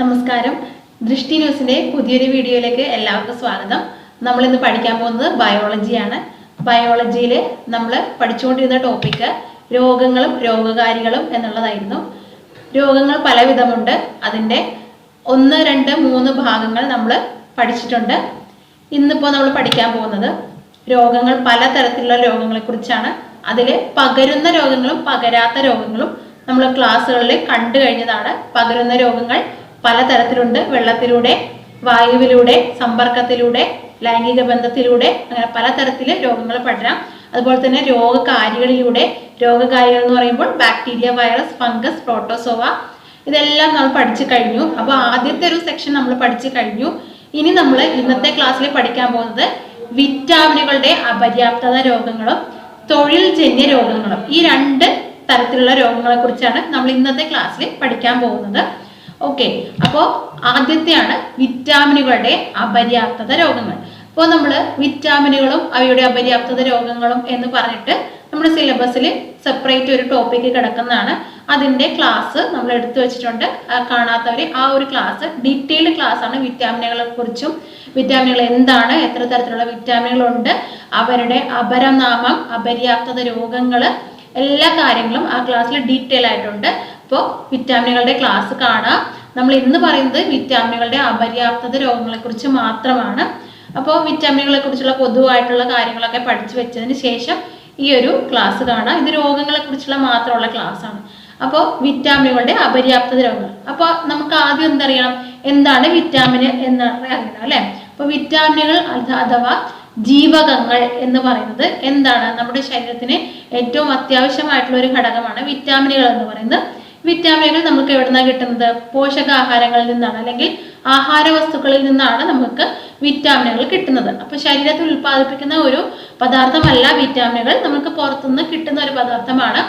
നമസ്കാരം. ദൃഷ്ടി ന്യൂസിന്റെ പുതിയൊരു വീഡിയോയിലേക്ക് എല്ലാവർക്കും സ്വാഗതം. നമ്മൾ ഇന്ന് പഠിക്കാൻ പോകുന്നത് ബയോളജിയാണ്. ബയോളജിയിൽ നമ്മൾ പഠിച്ചുകൊണ്ടിരുന്ന ടോപ്പിക്ക് രോഗങ്ങളും രോഗകാരികളും എന്നുള്ളതായിരുന്നു. രോഗങ്ങൾ പലവിധമുണ്ട്. അതിൻ്റെ 1, 2, 3 ഭാഗങ്ങൾ നമ്മൾ പഠിച്ചിട്ടുണ്ട്. ഇന്നിപ്പോൾ നമ്മൾ പഠിക്കാൻ പോകുന്നത് രോഗങ്ങൾ, പലതരത്തിലുള്ള രോഗങ്ങളെക്കുറിച്ചാണ്. അതിൽ പകരുന്ന രോഗങ്ങളും പകരാത്ത രോഗങ്ങളും നമ്മൾ ക്ലാസ്സുകളിൽ കണ്ടു കഴിഞ്ഞതാണ്. പകരുന്ന രോഗങ്ങൾ പലതരത്തിലുണ്ട്. വെള്ളത്തിലൂടെ, വായുവിലൂടെ, സമ്പർക്കത്തിലൂടെ, ലൈംഗിക ബന്ധത്തിലൂടെ, അങ്ങനെ പലതരത്തിൽ രോഗങ്ങൾ പടരാം. അതുപോലെ തന്നെ രോഗകാരികളിലൂടെ, രോഗകാരികൾ എന്ന് പറയുമ്പോൾ ബാക്ടീരിയ, വൈറസ്, ഫംഗസ്, പ്രോട്ടോസോവ, ഇതെല്ലാം നമ്മൾ പഠിച്ചു കഴിഞ്ഞു. അപ്പോൾ ആദ്യത്തെ ഒരു സെക്ഷൻ നമ്മൾ പഠിച്ചു കഴിഞ്ഞു. ഇനി നമ്മൾ ഇന്നത്തെ ക്ലാസ്സിൽ പഠിക്കാൻ പോകുന്നത് വിറ്റാമിനുകളുടെ അപര്യാപ്തത രോഗങ്ങളും തൊഴിൽ ജന്യ രോഗങ്ങളും, ഈ 2 തരത്തിലുള്ള രോഗങ്ങളെ കുറിച്ചാണ് നമ്മൾ ഇന്നത്തെ ക്ലാസ്സിൽ പഠിക്കാൻ പോകുന്നത്. ഓക്കെ, അപ്പോൾ ആദ്യത്തെയാണ് വിറ്റാമിനുകളുടെ അപര്യാപ്തത രോഗങ്ങൾ. അപ്പോൾ നമ്മൾ വിറ്റാമിനുകളും അവയുടെ അപര്യാപ്തത രോഗങ്ങളും എന്ന് പറഞ്ഞിട്ട് നമ്മുടെ സിലബസിൽ സെപ്പറേറ്റ് ഒരു ടോപ്പിക്ക് കിടക്കുന്നതാണ്. അതിൻ്റെ ക്ലാസ് നമ്മൾ എടുത്തു വെച്ചിട്ടുണ്ട്. കാണാത്തവർ ആ ഒരു ക്ലാസ്, ഡീറ്റെയിൽഡ് ക്ലാസ് ആണ് വിറ്റാമിനുകളെ കുറിച്ചും, വിറ്റാമിനുകൾ എന്താണ്, എത്ര തരത്തിലുള്ള വിറ്റാമിനുകളുണ്ട്, അവരുടെ അപരനാമം, അപര്യാപ്തത രോഗങ്ങൾ, എല്ലാ കാര്യങ്ങളും ആ ക്ലാസ്സിൽ ഡീറ്റെയിൽ ആയിട്ടുണ്ട്. അപ്പോൾ വിറ്റാമിനുകളുടെ ക്ലാസ് കാണാം. നമ്മൾ ഇന്ന് പറയുന്നത് വിറ്റാമിനുകളുടെ അപര്യാപ്തത രോഗങ്ങളെ കുറിച്ച് മാത്രമാണ്. അപ്പോൾ വിറ്റാമിനുകളെ കുറിച്ചുള്ള പൊതുവായിട്ടുള്ള കാര്യങ്ങളൊക്കെ പഠിച്ചു വെച്ചതിന് ശേഷം ഈ ഒരു ക്ലാസ് കാണാം. ഇത് രോഗങ്ങളെ കുറിച്ചുള്ള മാത്രമുള്ള ക്ലാസ് ആണ്. അപ്പോൾ വിറ്റാമിനുകളുടെ അപര്യാപ്തത രോഗങ്ങൾ. അപ്പോൾ നമുക്ക് ആദ്യം എന്തറിയണം, എന്താണ് വിറ്റാമിൻ എന്ന് അറിയണം അല്ലേ. അപ്പോൾ വിറ്റാമിനുകൾ അഥവാ ജീവകങ്ങൾ എന്ന് പറയുന്നത് എന്താണ്? നമ്മുടെ ശരീരത്തിന് ഏറ്റവും അത്യാവശ്യമായിട്ടുള്ള ഒരു ഘടകമാണ് വിറ്റാമിനുകൾ എന്ന് പറയുന്നത്. വിറ്റാമിനുകൾ നമുക്ക് എവിടെ നിന്നാണ് കിട്ടുന്നത്? പോഷകാഹാരങ്ങളിൽ നിന്നാണ്, അല്ലെങ്കിൽ ആഹാര വസ്തുക്കളിൽ നിന്നാണ് നമുക്ക് വിറ്റാമിനുകൾ കിട്ടുന്നത്. അപ്പൊ ശരീരത്തിൽ ഉൽപ്പാദിപ്പിക്കുന്ന ഒരു പദാർത്ഥമല്ല വിറ്റാമിനുകൾ, നമുക്ക് പുറത്തുനിന്ന് കിട്ടുന്ന ഒരു പദാർത്ഥമാണ്.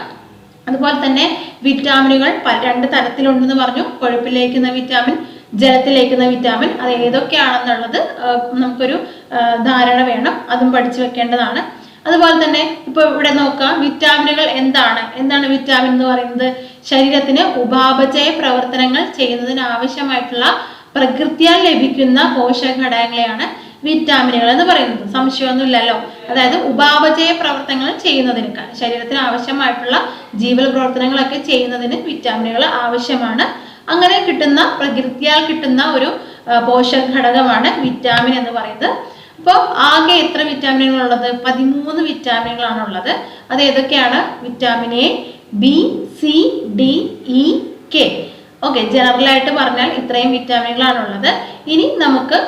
അതുപോലെ തന്നെ വിറ്റാമിനുകൾ 2 തരത്തിലുണ്ടെന്ന് പറഞ്ഞു. കൊഴുപ്പിലേക്കുന്ന വിറ്റാമിൻ, ജലത്തിലേക്കുന്ന വിറ്റാമിൻ. അത് ഏതൊക്കെയാണെന്നുള്ളത് നമുക്കൊരു ധാരണ വേണം, അതും പഠിച്ചു വെക്കേണ്ടതാണ്. അതുപോലെ തന്നെ ഇപ്പോൾ ഇവിടെ നോക്കാം, വിറ്റാമിനുകൾ എന്താണ് വിറ്റാമിൻ എന്ന് പറയുന്നത്? ശരീരത്തിന് ഉപാപചയ പ്രവർത്തനങ്ങൾ ചെയ്യുന്നതിന് ആവശ്യമായിട്ടുള്ള പ്രകൃതിയാൽ ലഭിക്കുന്ന പോഷക ഘടകങ്ങളെയാണ് വിറ്റാമിനുകൾ എന്ന് പറയുന്നത്. സംശയമൊന്നുമില്ലല്ലോ. അതായത് ഉപാപചയ പ്രവർത്തനങ്ങൾ ചെയ്യുന്നതിന്, ശരീരത്തിന് ആവശ്യമായിട്ടുള്ള ജീവൽ പ്രവർത്തനങ്ങളൊക്കെ ചെയ്യുന്നതിന് വിറ്റാമിനുകൾ ആവശ്യമാണ്. അങ്ങനെ കിട്ടുന്ന, പ്രകൃതിയാൽ കിട്ടുന്ന ഒരു പോഷക ഘടകമാണ് വിറ്റാമിൻ എന്ന് പറയുന്നത്. അപ്പോൾ ആകെ എത്ര വിറ്റാമിനുകൾ ഉള്ളത്? 13 വിറ്റാമിനുകളാണ് ഉള്ളത്. അത് ഏതൊക്കെയാണ്? Vitamin A, B, C, D, E, K. Okay, ജനറലായിട്ട് പറഞ്ഞാൽ ഇത്രയും വിറ്റാമിനുകളാണ് ഉള്ളത്. ഇനി നമുക്ക്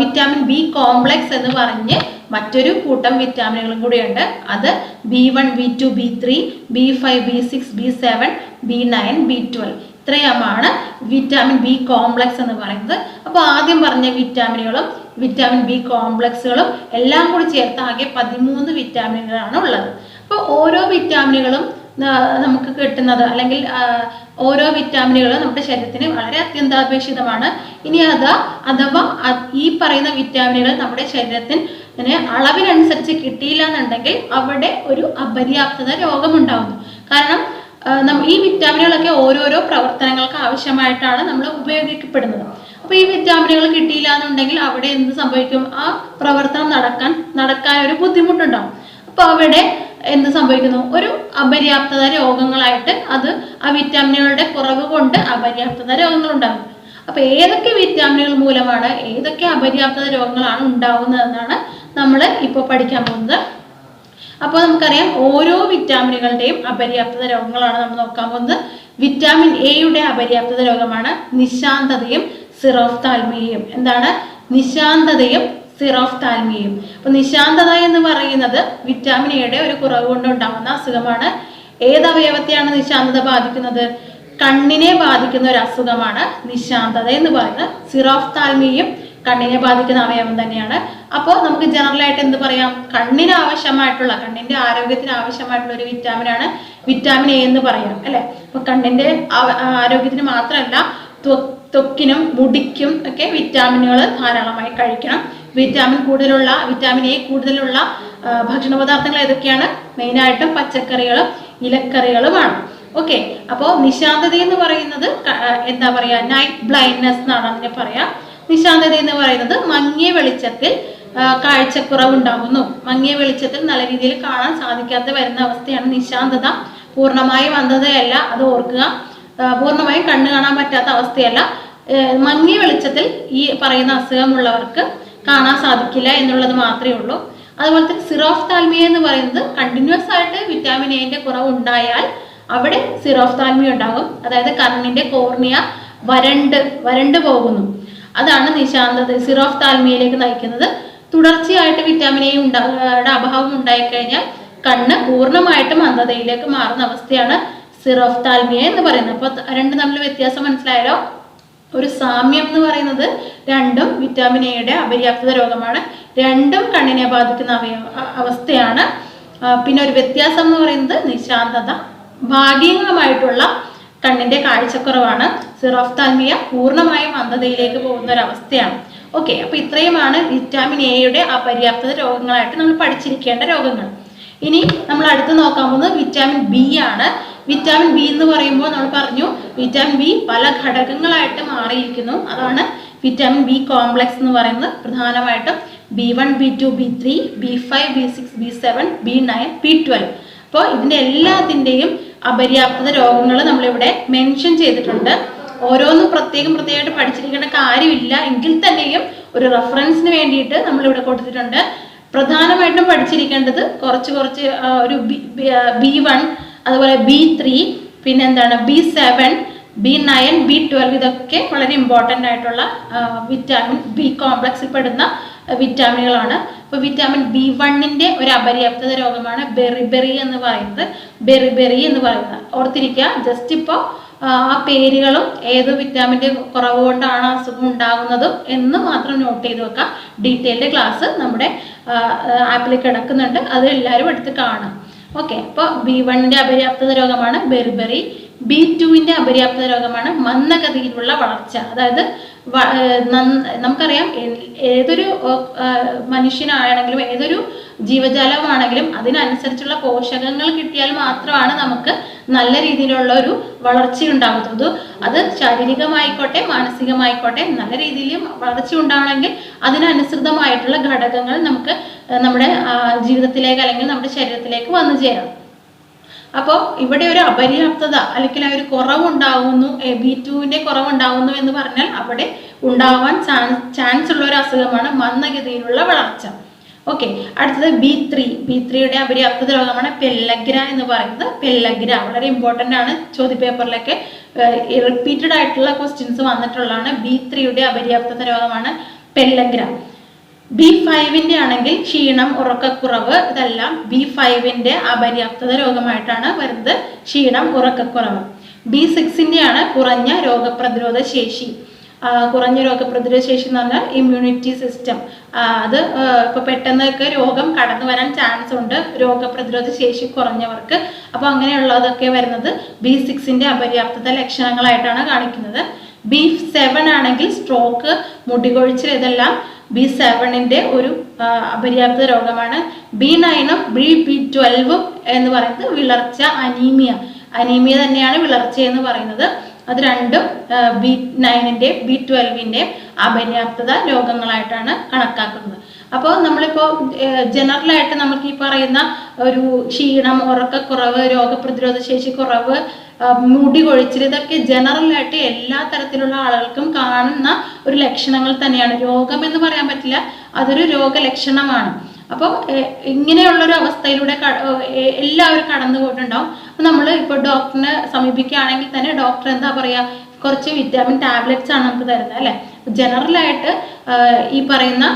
വിറ്റാമിൻ ബി കോംപ്ലക്സ് എന്ന് പറഞ്ഞ് മറ്റൊരു കൂട്ടം വിറ്റാമിനുകളും കൂടിയുണ്ട്. അത് B1, B2, B3, B5, B6, B7, B9, B12, ഇത്രയുമാണ് വിറ്റാമിൻ ബി കോംപ്ലക്സ് എന്ന് പറയുന്നത്. അപ്പോൾ ആദ്യം പറഞ്ഞ വിറ്റാമിനുകളും വിറ്റാമിൻ ബി കോംപ്ലക്സുകളും എല്ലാം കൂടി ചേർത്ത് ആകെ 13 വിറ്റാമിനുകളാണ് ഉള്ളത്. അപ്പോൾ ഓരോ വിറ്റാമിനുകളും നമുക്ക് കിട്ടുന്നത്, അല്ലെങ്കിൽ ഓരോ വിറ്റാമിനുകളും നമ്മുടെ ശരീരത്തിന് വളരെ അത്യന്താപേക്ഷിതമാണ്. ഇനി അഥവാ ഈ പറയുന്ന വിറ്റാമിനുകൾ നമ്മുടെ ശരീരത്തിന് അളവിനനുസരിച്ച് കിട്ടിയില്ല എന്നുണ്ടെങ്കിൽ അവിടെ ഒരു അപര്യാപ്തത രോഗമുണ്ടാകുന്നു. കാരണം ഈ വിറ്റാമിനുകളൊക്കെ ഓരോരോ പ്രവർത്തനങ്ങൾക്ക് ആവശ്യമായിട്ടാണ് നമ്മൾ ഉപയോഗിക്കപ്പെടുന്നത്. അപ്പോൾ ഈ വിറ്റാമിനുകൾ കിട്ടിയില്ല എന്നുണ്ടെങ്കിൽ അവിടെ എന്ത് സംഭവിക്കും? ആ പ്രവർത്തനം നടക്കാൻ ഒരു ബുദ്ധിമുട്ടുണ്ടാവും. അപ്പോൾ അവിടെ എന്ത് സംഭവിക്കുന്നു? ഒരു അപര്യാപ്തത രോഗങ്ങളായിട്ട് അത് ആ വിറ്റാമിനുകളുടെ കുറവ് കൊണ്ട് അപര്യാപ്തത രോഗങ്ങൾ ഉണ്ടാകും. അപ്പോൾ ഏതൊക്കെ വിറ്റാമിനുകൾ മൂലമാണ്, ഏതൊക്കെ അപര്യാപ്തത രോഗങ്ങളാണ് ഉണ്ടാവുന്നതെന്നാണ് നമ്മൾ ഇപ്പോൾ പഠിക്കാൻ പോകുന്നത്. അപ്പോൾ നമുക്കറിയാം, ഓരോ വിറ്റാമിനുകളുടെയും അപര്യാപ്തത രോഗങ്ങളാണ് നമ്മൾ നോക്കാൻ പോകുന്നത്. വിറ്റാമിൻ എയുടെ അപര്യാപ്തത രോഗമാണ് നിശാന്തതയും സിറോഫ്താൽമിയയും. എന്താണ്? നിശാന്തതയും സിറോഫ്താൽമിയയും. അപ്പൊ നിശാന്തത എന്ന് പറയുന്നത് വിറ്റാമിൻ എയുടെ ഒരു കുറവ് കൊണ്ട് ഉണ്ടാകുന്ന അസുഖമാണ്. ഏത് അവയവത്തെയാണ് നിശാന്തത ബാധിക്കുന്നത്? കണ്ണിനെ ബാധിക്കുന്ന ഒരു അസുഖമാണ് നിശാന്തത എന്ന് പറയുന്നത്. സിറോഫ്താൽമിയയും കണ്ണിനെ ബാധിക്കുന്ന അവയവം തന്നെയാണ്. അപ്പോൾ നമുക്ക് ജനറലായിട്ട് എന്ത് പറയാം? കണ്ണിന് ആവശ്യമായിട്ടുള്ള, കണ്ണിന്റെ ആരോഗ്യത്തിന് ആവശ്യമായിട്ടുള്ള ഒരു വിറ്റാമിനാണ് വിറ്റാമിൻ എ എന്ന് പറയാം അല്ലെ. അപ്പൊ കണ്ണിന്റെ ആരോഗ്യത്തിന് മാത്രമല്ല, ത്വക്കിനും മുടിക്കും ഒക്കെ വിറ്റാമിനുകൾ ധാരാളമായി കഴിക്കണം. വിറ്റാമിൻ എ കൂടുതലുള്ള ഭക്ഷണ പദാർത്ഥങ്ങൾ ഏതൊക്കെയാണ്? മെയിനായിട്ടും പച്ചക്കറികളും ഇലക്കറികളുമാണ്. ഓക്കെ. അപ്പോൾ നിശാന്തത എന്ന് പറയുന്നത് എന്താ പറയാ, നൈറ്റ് ബ്ലൈൻഡ്നെസ് എന്നാണ് അതിനെ പറയാ. നിശാന്തത എന്ന് പറയുന്നത് മങ്ങിയ വെളിച്ചത്തിൽ കാഴ്ചക്കുറവുണ്ടാകുന്നു. മങ്ങിയ വെളിച്ചത്തിൽ നല്ല രീതിയിൽ കാണാൻ സാധിക്കാതെ വരുന്ന അവസ്ഥയാണ് നിശാന്തത. പൂർണ്ണമായും അന്ധതയല്ല, അത് ഓർക്കുക. പൂർണ്ണമായും കണ്ണ് കാണാൻ പറ്റാത്ത അവസ്ഥയല്ല. മങ്ങിയ വെളിച്ചത്തിൽ ഈ പറയുന്ന അസുഖമുള്ളവർക്ക് കാണാൻ സാധിക്കില്ല എന്നുള്ളത് മാത്രമേ ഉള്ളൂ. അതുപോലെ തന്നെ സിറോഫ്താൽമിയ എന്ന് പറയുന്നത് കണ്ടിന്യൂസ് ആയിട്ട് വിറ്റാമിൻ എന്റെ കുറവ് ഉണ്ടായാൽ അവിടെ സിറോഫ്താൽമിയ ഉണ്ടാകും. അതായത് കണ്ണിന്റെ കോർണിയ വരണ്ട് പോകുന്നു. അതാണ് നിശാന്തത, സിറോഫ്താൽമിയയിലേക്ക് നയിക്കുന്നത്. തുടർച്ചയായിട്ട് വിറ്റാമിൻ എ അഭാവം ഉണ്ടായിക്കഴിഞ്ഞാൽ കണ്ണ് പൂർണ്ണമായിട്ടും അന്ധതയിലേക്ക് മാറുന്ന അവസ്ഥയാണ് സിറോഫ്താൽമിയ എന്ന് പറയുന്നത്. അപ്പൊ രണ്ടും തമ്മിൽ വ്യത്യാസം മനസ്സിലായാലോ? ഒരു സാമ്യം എന്ന് പറയുന്നത് രണ്ടും വിറ്റാമിൻ എയുടെ അപര്യാപ്തത രോഗമാണ്. രണ്ടും കണ്ണിനെ ബാധിക്കുന്ന അവസ്ഥയാണ്. പിന്നെ ഒരു വ്യത്യാസം എന്ന് പറയുന്നത് നിശാന്തത ഭാഗികമായിട്ടുള്ള കണ്ണിന്റെ കാഴ്ചക്കുറവാണ്. സിറോഫ്താൽമിയ പൂർണ്ണമായും അന്ധതയിലേക്ക് പോകുന്ന ഒരു അവസ്ഥയാണ്. ഓക്കെ. അപ്പൊ ഇത്രയുമാണ് വിറ്റാമിൻ എയുടെ അപര്യാപ്തത രോഗങ്ങളായിട്ട് നമ്മൾ പഠിച്ചിരിക്കേണ്ട രോഗങ്ങൾ. ഇനി നമ്മൾ അടുത്ത് നോക്കാൻ പോകുന്നത് വിറ്റാമിൻ ബി ആണ്. വിറ്റാമിൻ ബി എന്ന് പറയുമ്പോൾ നമ്മൾ പറഞ്ഞു വിറ്റാമിൻ ബി പല ഘടകങ്ങളായിട്ട് മാറിയിരിക്കുന്നു. അതാണ് വിറ്റാമിൻ ബി കോംപ്ലക്സ് എന്ന് പറയുന്നത്. പ്രധാനമായിട്ടും B1, B2, B3, B5, B6, B7, B9, B12. അപ്പോൾ ഇതിൻ്റെ എല്ലാത്തിൻ്റെയും അപര്യാപ്തത രോഗങ്ങൾ നമ്മളിവിടെ മെൻഷൻ ചെയ്തിട്ടുണ്ട്. ഓരോന്നും പ്രത്യേകമായിട്ട് പഠിച്ചിരിക്കേണ്ട കാര്യമില്ല എങ്കിൽ തന്നെയും ഒരു റെഫറൻസിന് വേണ്ടിയിട്ട് നമ്മളിവിടെ കൊടുത്തിട്ടുണ്ട്. പ്രധാനമായിട്ടും പഠിച്ചിരിക്കേണ്ടത് കുറച്ച് ഒരു B1, അതുപോലെ B3, പിന്നെ എന്താണ് B7, B9, B12. ഇതൊക്കെ വളരെ ഇമ്പോർട്ടൻ്റ് ആയിട്ടുള്ള വിറ്റാമിൻ ബി കോംപ്ലക്സിൽ പെടുന്ന വിറ്റാമിനുകളാണ്. അപ്പോൾ വിറ്റാമിൻ B1ന്റെ ഒരു അപര്യാപ്തത രോഗമാണ് ബെറിബെറി എന്ന് പറയുന്നത്. ഓർത്തിരിക്കുക. ജസ്റ്റ് ഇപ്പോൾ ആ പേരുകളും ഏത് വിറ്റാമിൻ്റെ കുറവ് കൊണ്ടാണ് അസുഖം ഉണ്ടാകുന്നതും എന്ന് മാത്രം നോട്ട് ചെയ്ത് വെക്കാം. ഡീറ്റെയിൽഡ് ക്ലാസ് നമ്മുടെ ആപ്പിൽ കിടക്കുന്നുണ്ട്, അത് എല്ലാവരും എടുത്ത് കാണാം. ഓക്കെ. അപ്പോൾ B1ന്റെ അപര്യാപ്തത രോഗമാണ് ബെറിബെറി. B2ന്റെ അപര്യാപ്തത രോഗമാണ് മന്ദഗതിയിലുള്ള വളർച്ച. അതായത് നമുക്കറിയാം ഏതൊരു മനുഷ്യനാണെങ്കിലും ഏതൊരു ജീവജാലമാണെങ്കിലും അതിനനുസരിച്ചുള്ള പോഷകങ്ങൾ കിട്ടിയാൽ മാത്രമാണ് നമുക്ക് നല്ല രീതിയിലുള്ള ഒരു വളർച്ച ഉണ്ടാകുന്നത്. അത് ശാരീരികമായിക്കോട്ടെ മാനസികമായിക്കോട്ടെ നല്ല രീതിയിൽ വളർച്ച ഉണ്ടാവണമെങ്കിൽ അതിനനുസൃതമായിട്ടുള്ള ഘടകങ്ങൾ നമുക്ക് നമ്മുടെ ജീവിതത്തിലേക്ക് അല്ലെങ്കിൽ നമ്മുടെ ശരീരത്തിലേക്ക് വന്നു ചേരാം. അപ്പോൾ ഇവിടെ ഒരു അപര്യാപ്തത അല്ലെങ്കിൽ ഒരു കുറവുണ്ടാകുന്നു, B2ന്റെ കുറവുണ്ടാകുന്നു എന്ന് പറഞ്ഞാൽ അവിടെ ഉണ്ടാവാൻ ചാൻസ് ഉള്ള ഒരു അസുഖമാണ് മന്ദഗതിയിലുള്ള വളർച്ച. ഓക്കെ. അടുത്തത് B3യുടെ അപര്യാപ്തത രോഗമാണ് പെല്ലഗ്ര എന്ന് പറയുന്നത്. പെല്ലഗ്ര വളരെ ഇമ്പോർട്ടൻ്റ് ആണ്. ചോദ്യപേപ്പറിലൊക്കെ റിപ്പീറ്റഡ് ആയിട്ടുള്ള ക്വസ്റ്റ്യൻസ് വന്നിട്ടുള്ളതാണ്. B3യുടെ അപര്യാപ്തത രോഗമാണ് പെല്ലഗ്ര. B5ന്റെ ആണെങ്കിൽ ക്ഷീണം, ഉറക്കക്കുറവ്, ഇതെല്ലാം B5ന്റെ അപര്യാപ്തത രോഗമായിട്ടാണ് വരുന്നത്. ക്ഷീണം, ഉറക്കക്കുറവ്. B6ന്റെ ആണ് കുറഞ്ഞ രോഗപ്രതിരോധ ശേഷി. എന്ന് പറഞ്ഞാൽ ഇമ്മ്യൂണിറ്റി സിസ്റ്റം. അത് ഇപ്പൊ പെട്ടെന്നൊക്കെ രോഗം കടന്നു വരാൻ ചാൻസ് ഉണ്ട് രോഗപ്രതിരോധ ശേഷി കുറഞ്ഞവർക്ക്. അപ്പോൾ അങ്ങനെയുള്ളതൊക്കെ വരുന്നത് B6ന്റെ അപര്യാപ്തത ലക്ഷണങ്ങളായിട്ടാണ് കാണിക്കുന്നത്. B7 ആണെങ്കിൽ സ്ട്രോക്ക്, മുടികൊഴിച്ചിൽ, ഇതെല്ലാം B7ന്റെ ഒരു അപര്യാപ്തത രോഗമാണ്. B9ഉം B12ഉം എന്ന് പറയുന്നത് വിളർച്ച, അനീമിയ തന്നെയാണ് വിളർച്ച എന്ന് പറയുന്നത്. അത് രണ്ടും B9ന്റെ B12ന്റെ അപര്യാപ്തത രോഗങ്ങളായിട്ടാണ് കണക്കാക്കുന്നത്. അപ്പോൾ നമ്മളിപ്പോൾ ജനറലായിട്ട് നമുക്ക് ഈ പറയുന്ന ഒരു ക്ഷീണം, ഉറക്കക്കുറവ്, രോഗപ്രതിരോധ ശേഷി കുറവ്, മുടി കൊഴിച്ചിൽ, ഇതൊക്കെ ജനറലായിട്ട് എല്ലാ തരത്തിലുള്ള ആളുകൾക്കും കാണുന്ന ഒരു ലക്ഷണങ്ങൾ തന്നെയാണ്. രോഗം എന്ന് പറയാൻ പറ്റില്ല, അതൊരു രോഗലക്ഷണമാണ്. അപ്പോൾ ഇങ്ങനെയുള്ളൊരു അവസ്ഥയിലൂടെ എല്ലാവരും കടന്നു പോയിട്ടുണ്ടാവും. അപ്പോൾ നമ്മൾ ഇപ്പോൾ ഡോക്ടറിനെ സമീപിക്കുകയാണെങ്കിൽ തന്നെ ഡോക്ടർ എന്താ പറയുക, കുറച്ച് വിറ്റാമിൻ ടാബ്ലറ്റ്സ് ആണ് നമുക്ക് തരുന്നത് അല്ലേ. ജനറലായിട്ട് ഈ പറയുന്ന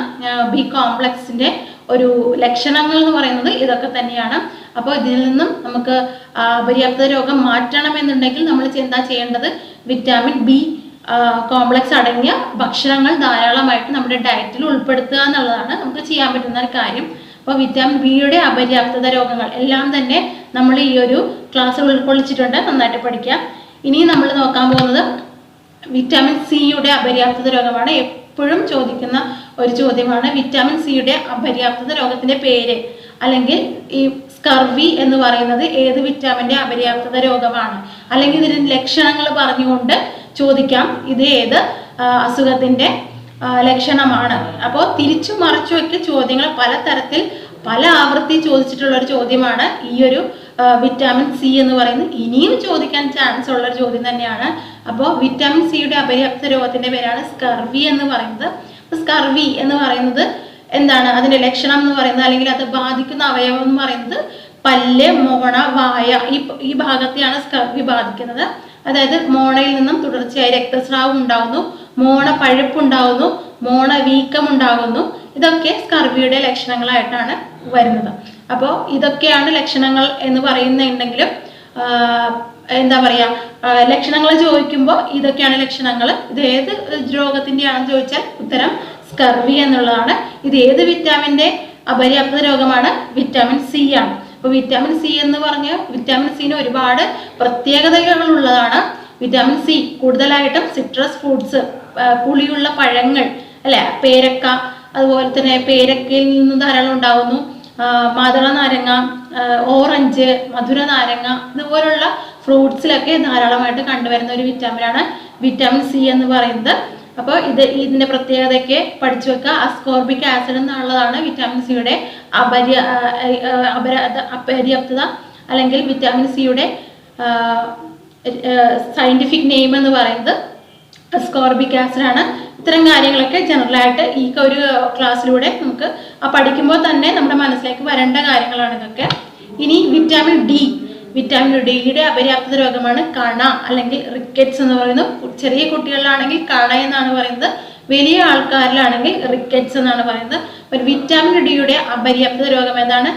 ബി കോംപ്ലക്സിന്റെ ഒരു ലക്ഷണങ്ങൾ എന്ന് പറയുന്നത് ഇതൊക്കെ തന്നെയാണ്. അപ്പോൾ ഇതിൽ നിന്നും നമുക്ക് അപര്യാപ്തത രോഗം മാറ്റണമെന്നുണ്ടെങ്കിൽ നമ്മൾ എന്താ ചെയ്യേണ്ടത്, വിറ്റാമിൻ ബി കോംപ്ലക്സ് അടങ്ങിയ ഭക്ഷണങ്ങൾ ധാരാളമായിട്ട് നമ്മുടെ ഡയറ്റിൽ ഉൾപ്പെടുത്തുക എന്നുള്ളതാണ് നമുക്ക് ചെയ്യാൻ പറ്റുന്ന ഒരു കാര്യം. അപ്പോൾ വിറ്റാമിൻ ബിയുടെ അപര്യാപ്തത രോഗങ്ങൾ എല്ലാം തന്നെ നമ്മൾ ഈ ഒരു ക്ലാസ്സിൽ ഉൾക്കൊള്ളിച്ചിട്ടുണ്ട്. നന്നായിട്ട് പഠിക്കാം. ഇനി നമ്മൾ നോക്കാൻ പോകുന്നത് വിറ്റാമിൻ സിയുടെ അപര്യാപ്തത രോഗമാണ്. എപ്പോഴും ചോദിക്കുന്ന ഒരു ചോദ്യമാണ് വിറ്റാമിൻ സിയുടെ അപര്യാപ്തത രോഗത്തിന്റെ പേര്, അല്ലെങ്കിൽ ഈ സ്കർവി എന്ന് പറയുന്നത് ഏത് വിറ്റാമിന്റെ അപര്യാപ്തത രോഗമാണ്, അല്ലെങ്കിൽ ഇതിന്റെ ലക്ഷണങ്ങൾ പറഞ്ഞുകൊണ്ട് ചോദിക്കാം ഇത് ഏത് അസുഖത്തിന്റെ ലക്ഷണമാണ്. അപ്പോൾ തിരിച്ചു മറിച്ചുമൊക്കെ ചോദ്യങ്ങൾ പലതരത്തിൽ പല ആവൃത്തി ചോദിച്ചിട്ടുള്ള ഒരു ചോദ്യമാണ് ഈ ഒരു വിറ്റാമിൻ സി എന്ന് പറയുന്നത്. ഇനിയും ചോദിക്കാൻ ചാൻസ് ഉള്ള ഒരു ചോദ്യം തന്നെയാണ്. അപ്പോൾ വിറ്റാമിൻ സിയുടെ അപര്യാപ്ത രോഗത്തിന്റെ പേരാണ് സ്കർവി എന്ന് പറയുന്നത്. സ്കർവി എന്ന് പറയുന്നത് എന്താണ്, അതിന്റെ ലക്ഷണം എന്ന് പറയുന്നത് അല്ലെങ്കിൽ അത് ബാധിക്കുന്ന അവയവം എന്ന് പറയുന്നത് പല്ല്, മോണ, വായ, ഈ ഭാഗത്തെയാണ് സ്കർവി ബാധിക്കുന്നത്. അതായത് മോണയിൽ നിന്നും തുടർച്ചയായി രക്തസ്രാവം ഉണ്ടാകുന്നു, മോണ പഴുപ്പുണ്ടാകുന്നു, മോണ വീക്കം ഉണ്ടാകുന്നു. ഇതൊക്കെ സ്കർവിയുടെ ലക്ഷണങ്ങളായിട്ടാണ് വരുന്നത്. അപ്പോൾ ഇതൊക്കെയാണ് ലക്ഷണങ്ങൾ എന്ന് പറയുന്നുണ്ടെങ്കിലും എന്താ പറയാ, ലക്ഷണങ്ങൾ ചോദിക്കുമ്പോൾ ഇതൊക്കെയാണ് ലക്ഷണങ്ങൾ. ഇത് ഏത് രോഗത്തിന്റെയാണെന്ന് ചോദിച്ചാൽ ഉത്തരം സ്കർവി എന്നുള്ളതാണ്. ഇത് ഏത് വിറ്റാമിന്റെ അപര്യാപ്ത രോഗമാണ്? വിറ്റാമിൻ സി ആണ്. അപ്പൊ വിറ്റാമിൻ സി എന്ന് പറഞ്ഞ വിറ്റാമിൻ സിന് ഒരുപാട് പ്രത്യേകതകൾ ഉള്ളതാണ്. വിറ്റാമിൻ സി കൂടുതലായിട്ടും സിട്രസ് ഫ്രൂട്ട്സ്, പുളിയുള്ള പഴങ്ങൾ അല്ലെ, പേരക്ക, അതുപോലെ തന്നെ പേരക്കയിൽ നിന്ന് ധാരാളം ഉണ്ടാകുന്നു. മാതള നാരങ്ങ, ഓറഞ്ച്, മധുര നാരങ്ങ, ഇതുപോലുള്ള ഫ്രൂട്ട്സിലൊക്കെ ധാരാളമായിട്ട് കണ്ടുവരുന്ന ഒരു വിറ്റാമിനാണ് വിറ്റാമിൻ സി എന്ന് പറയുന്നത്. അപ്പോൾ ഇതിന്റെ പ്രത്യേകതയൊക്കെ പഠിച്ചു വെക്കുക. അസ്കോർബിക് ആസിഡ് എന്നുള്ളതാണ് വിറ്റാമിൻ സിയുടെ അപര്യാപ്തത അല്ലെങ്കിൽ വിറ്റാമിൻ സിയുടെ സയന്റിഫിക് നെയിം എന്ന് പറയുന്നത് അസ്കോർബിക് ആസിഡ് ആണ്. ഇത്തരം കാര്യങ്ങളൊക്കെ ജനറലായിട്ട് ഈ ഒരു ക്ലാസ്സിലൂടെ നമുക്ക് പഠിക്കുമ്പോൾ തന്നെ നമ്മുടെ മനസ്സിലേക്ക് വരേണ്ട കാര്യങ്ങളാണ് ഇതൊക്കെ. ഇനി വിറ്റാമിൻ ഡി. വിറ്റാമിൻ ഡിയുടെ അപര്യാപ്തത രോഗമാണ് കണ അല്ലെങ്കിൽ റിക്കറ്റ്സ് എന്ന് പറയുന്നത്. ചെറിയ കുട്ടികളിലാണെങ്കിൽ കണ എന്നാണ് പറയുന്നത്, വലിയ ആൾക്കാരിലാണെങ്കിൽ റിക്കറ്റ്സ് എന്നാണ് പറയുന്നത്. അപ്പോൾ വിറ്റാമിൻ ഡിയുടെ അപര്യാപ്തത രോഗം ഏതാണ്?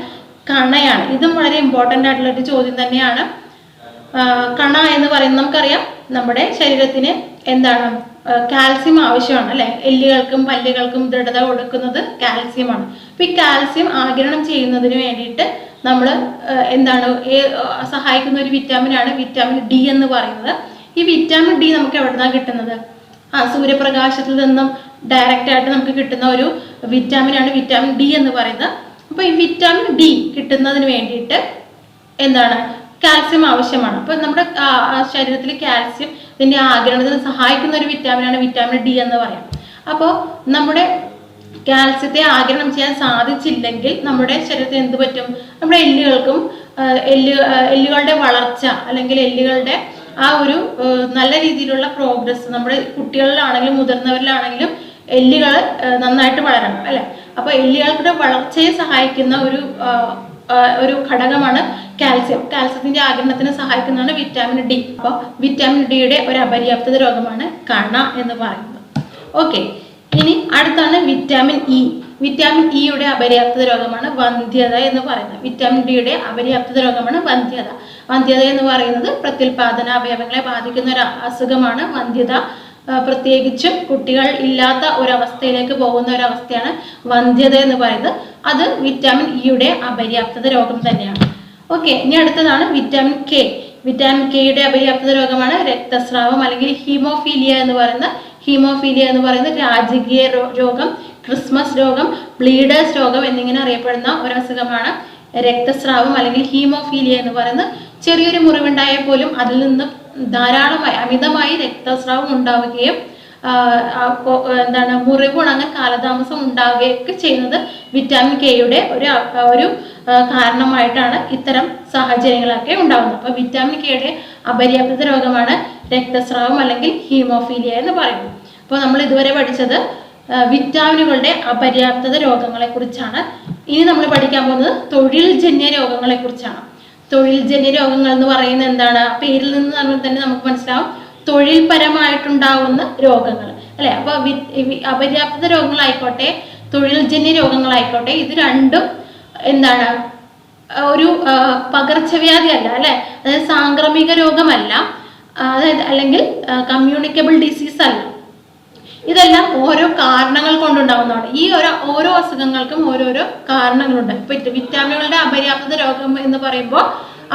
കണയാണ്. ഇതും വളരെ ഇമ്പോർട്ടൻ്റ് ആയിട്ടുള്ള ഒരു ചോദ്യം തന്നെയാണ്. കണ എന്ന് പറയുന്നത് നമുക്കറിയാം നമ്മുടെ ശരീരത്തിന് എന്താണ്, കാൽസ്യം ആവശ്യമാണ് അല്ലെ. എല്ലുകൾക്കും പല്ലുകൾക്കും ദൃഢത കൊടുക്കുന്നത് കാൽസ്യമാണ്. അപ്പൊ ഈ കാൽസ്യം ആഗിരണം ചെയ്യുന്നതിന് വേണ്ടിയിട്ട് നമ്മൾ എന്താണ് സഹായിക്കുന്ന ഒരു വിറ്റാമിനാണ് വിറ്റാമിൻ ഡി എന്ന് പറയുന്നത്. ഈ വിറ്റാമിൻ ഡി നമുക്ക് എവിടുന്നാണ് കിട്ടുന്നത്? സൂര്യപ്രകാശത്തിൽ നിന്നും ഡയറക്റ്റ് ആയിട്ട് നമുക്ക് കിട്ടുന്ന ഒരു വിറ്റാമിനാണ് വിറ്റാമിൻ ഡി എന്ന് പറയുന്നത്. അപ്പൊ ഈ വിറ്റാമിൻ ഡി കിട്ടുന്നതിന് വേണ്ടിയിട്ട് എന്താണ്, കാൽസ്യം ആവശ്യമാണ്. അപ്പൊ നമ്മുടെ ശരീരത്തിൽ കാൽസ്യം ഇതിന്റെ ആഗിരണത്തിന് സഹായിക്കുന്ന ഒരു വിറ്റാമിനാണ് വിറ്റാമിൻ ഡി എന്ന് പറയാം. അപ്പോൾ നമ്മുടെ കാൽസ്യത്തെ ആഗിരണം ചെയ്യാൻ സാധിച്ചില്ലെങ്കിൽ നമ്മുടെ ശരീരത്തിൽ എന്ത് പറ്റും? നമ്മുടെ എല്ലുകൾക്കും എല്ലുകളുടെ വളർച്ച അല്ലെങ്കിൽ എല്ലുകളുടെ ആ ഒരു നല്ല രീതിയിലുള്ള പ്രോഗ്രസ്, നമ്മുടെ കുട്ടികളിലാണെങ്കിലും മുതിർന്നവരിലാണെങ്കിലും എല്ലുകൾ നന്നായിട്ട് വളരണം അല്ലെ. അപ്പൊ എല്ലുകളുടെ വളർച്ചയെ സഹായിക്കുന്ന ഒരു ഘടകമാണ് കാൽസ്യം. കാൽസ്യത്തിന്റെ ആഗിരണത്തിന് സഹായിക്കുന്നതാണ് വിറ്റാമിൻ ഡി. അപ്പോൾ വിറ്റാമിൻ ഡിയുടെ ഒരു അപര്യാപ്തത രോഗമാണ് കണ എന്ന് പറയുന്നത്. ഓക്കെ, ഇനി അടുത്താണ് വിറ്റാമിൻ ഇ. വിറ്റാമിൻ ഇയുടെ അപര്യാപ്തത രോഗമാണ് വന്ധ്യത എന്ന് പറയുന്നത്. വിറ്റാമിൻ ഡിയുടെ അപര്യാപ്തത രോഗമാണ് വന്ധ്യത. വന്ധ്യത എന്ന് പറയുന്നത് പ്രത്യുൽപാദന അവയവങ്ങളെ ബാധിക്കുന്ന ഒരു അസുഖമാണ് വന്ധ്യത. പ്രത്യേകിച്ചും കുട്ടികൾ ഇല്ലാത്ത ഒരവസ്ഥയിലേക്ക് പോകുന്ന ഒരവസ്ഥയാണ് വന്ധ്യത എന്ന് പറയുന്നത്. അത് വിറ്റാമിൻ ഇയുടെ അപര്യാപ്തത രോഗം തന്നെയാണ്. ഓക്കെ, ഇനി അടുത്തതാണ് വിറ്റാമിൻ കെ. വിറ്റാമിൻ കെയുടെ അപര്യാപ്തത രോഗമാണ് രക്തസ്രാവം അല്ലെങ്കിൽ ഹീമോഫീലിയ എന്ന് പറയുന്ന രാജകീയ രോഗം, ക്രിസ്മസ് രോഗം, ബ്ലീഡേഴ്സ് രോഗം എന്നിങ്ങനെ അറിയപ്പെടുന്ന ഒരു അസുഖമാണ് രക്തസ്രാവം അല്ലെങ്കിൽ ഹീമോഫീലിയ എന്ന് പറയുന്നത്. ചെറിയൊരു മുറിവുണ്ടായാൽ പോലും അതിൽ നിന്ന് ധാരാളമായി അമിതമായി രക്തസ്രാവം ഉണ്ടാവുകയും മുറിവ് ഉണങ്ങാൻ കാലതാമസം ഉണ്ടാവുകയൊക്കെ ചെയ്യുന്നത് വിറ്റാമിൻ കെയുടെ ഒരു കാരണമായിട്ടാണ് ഇത്തരം സാഹചര്യങ്ങളൊക്കെ ഉണ്ടാകുന്നത്. അപ്പൊ വിറ്റാമിൻ കെയുടെ അപര്യാപ്തത രോഗമാണ് രക്തസ്രാവം അല്ലെങ്കിൽ ഹീമോഫീലിയ എന്ന് പറയുന്നത്. അപ്പോൾ നമ്മൾ ഇതുവരെ പഠിച്ചത് വിറ്റാമിനുകളുടെ അപര്യാപ്തത രോഗങ്ങളെ കുറിച്ചാണ്. ഇനി നമ്മൾ പഠിക്കാൻ പോകുന്നത് തൊഴിൽജന്യ രോഗങ്ങളെ കുറിച്ചാണ്. തൊഴിൽജന്യ രോഗങ്ങൾ എന്ന് പറയുന്നത് എന്താണ്? പേരിൽ നിന്ന് തന്നെ നമുക്ക് മനസ്സിലാവും, തൊഴിൽപരമായിട്ടുണ്ടാവുന്ന രോഗങ്ങൾ അല്ലെ. അപ്പൊ അപര്യാപ്തത രോഗങ്ങളായിക്കോട്ടെ തൊഴിൽജന്യ രോഗങ്ങളായിക്കോട്ടെ, ഇത് രണ്ടും എന്താണ്, ഒരു പകർച്ചവ്യാധി അല്ല അല്ലെ, അതായത് സാംക്രമിക രോഗമല്ല, അതായത് അല്ലെങ്കിൽ കമ്മ്യൂണിക്കബിൾ ഡിസീസ് അല്ല. ഇതെല്ലാം ഓരോ കാരണങ്ങൾ കൊണ്ടുണ്ടാവുന്നതാണ്. ഈ ഓരോ അസുഖങ്ങൾക്കും ഓരോരോ കാരണങ്ങളുണ്ട്. ഇപ്പൊ വിറ്റാമിനുകളുടെ അപര്യാപ്തത രോഗം എന്ന് പറയുമ്പോൾ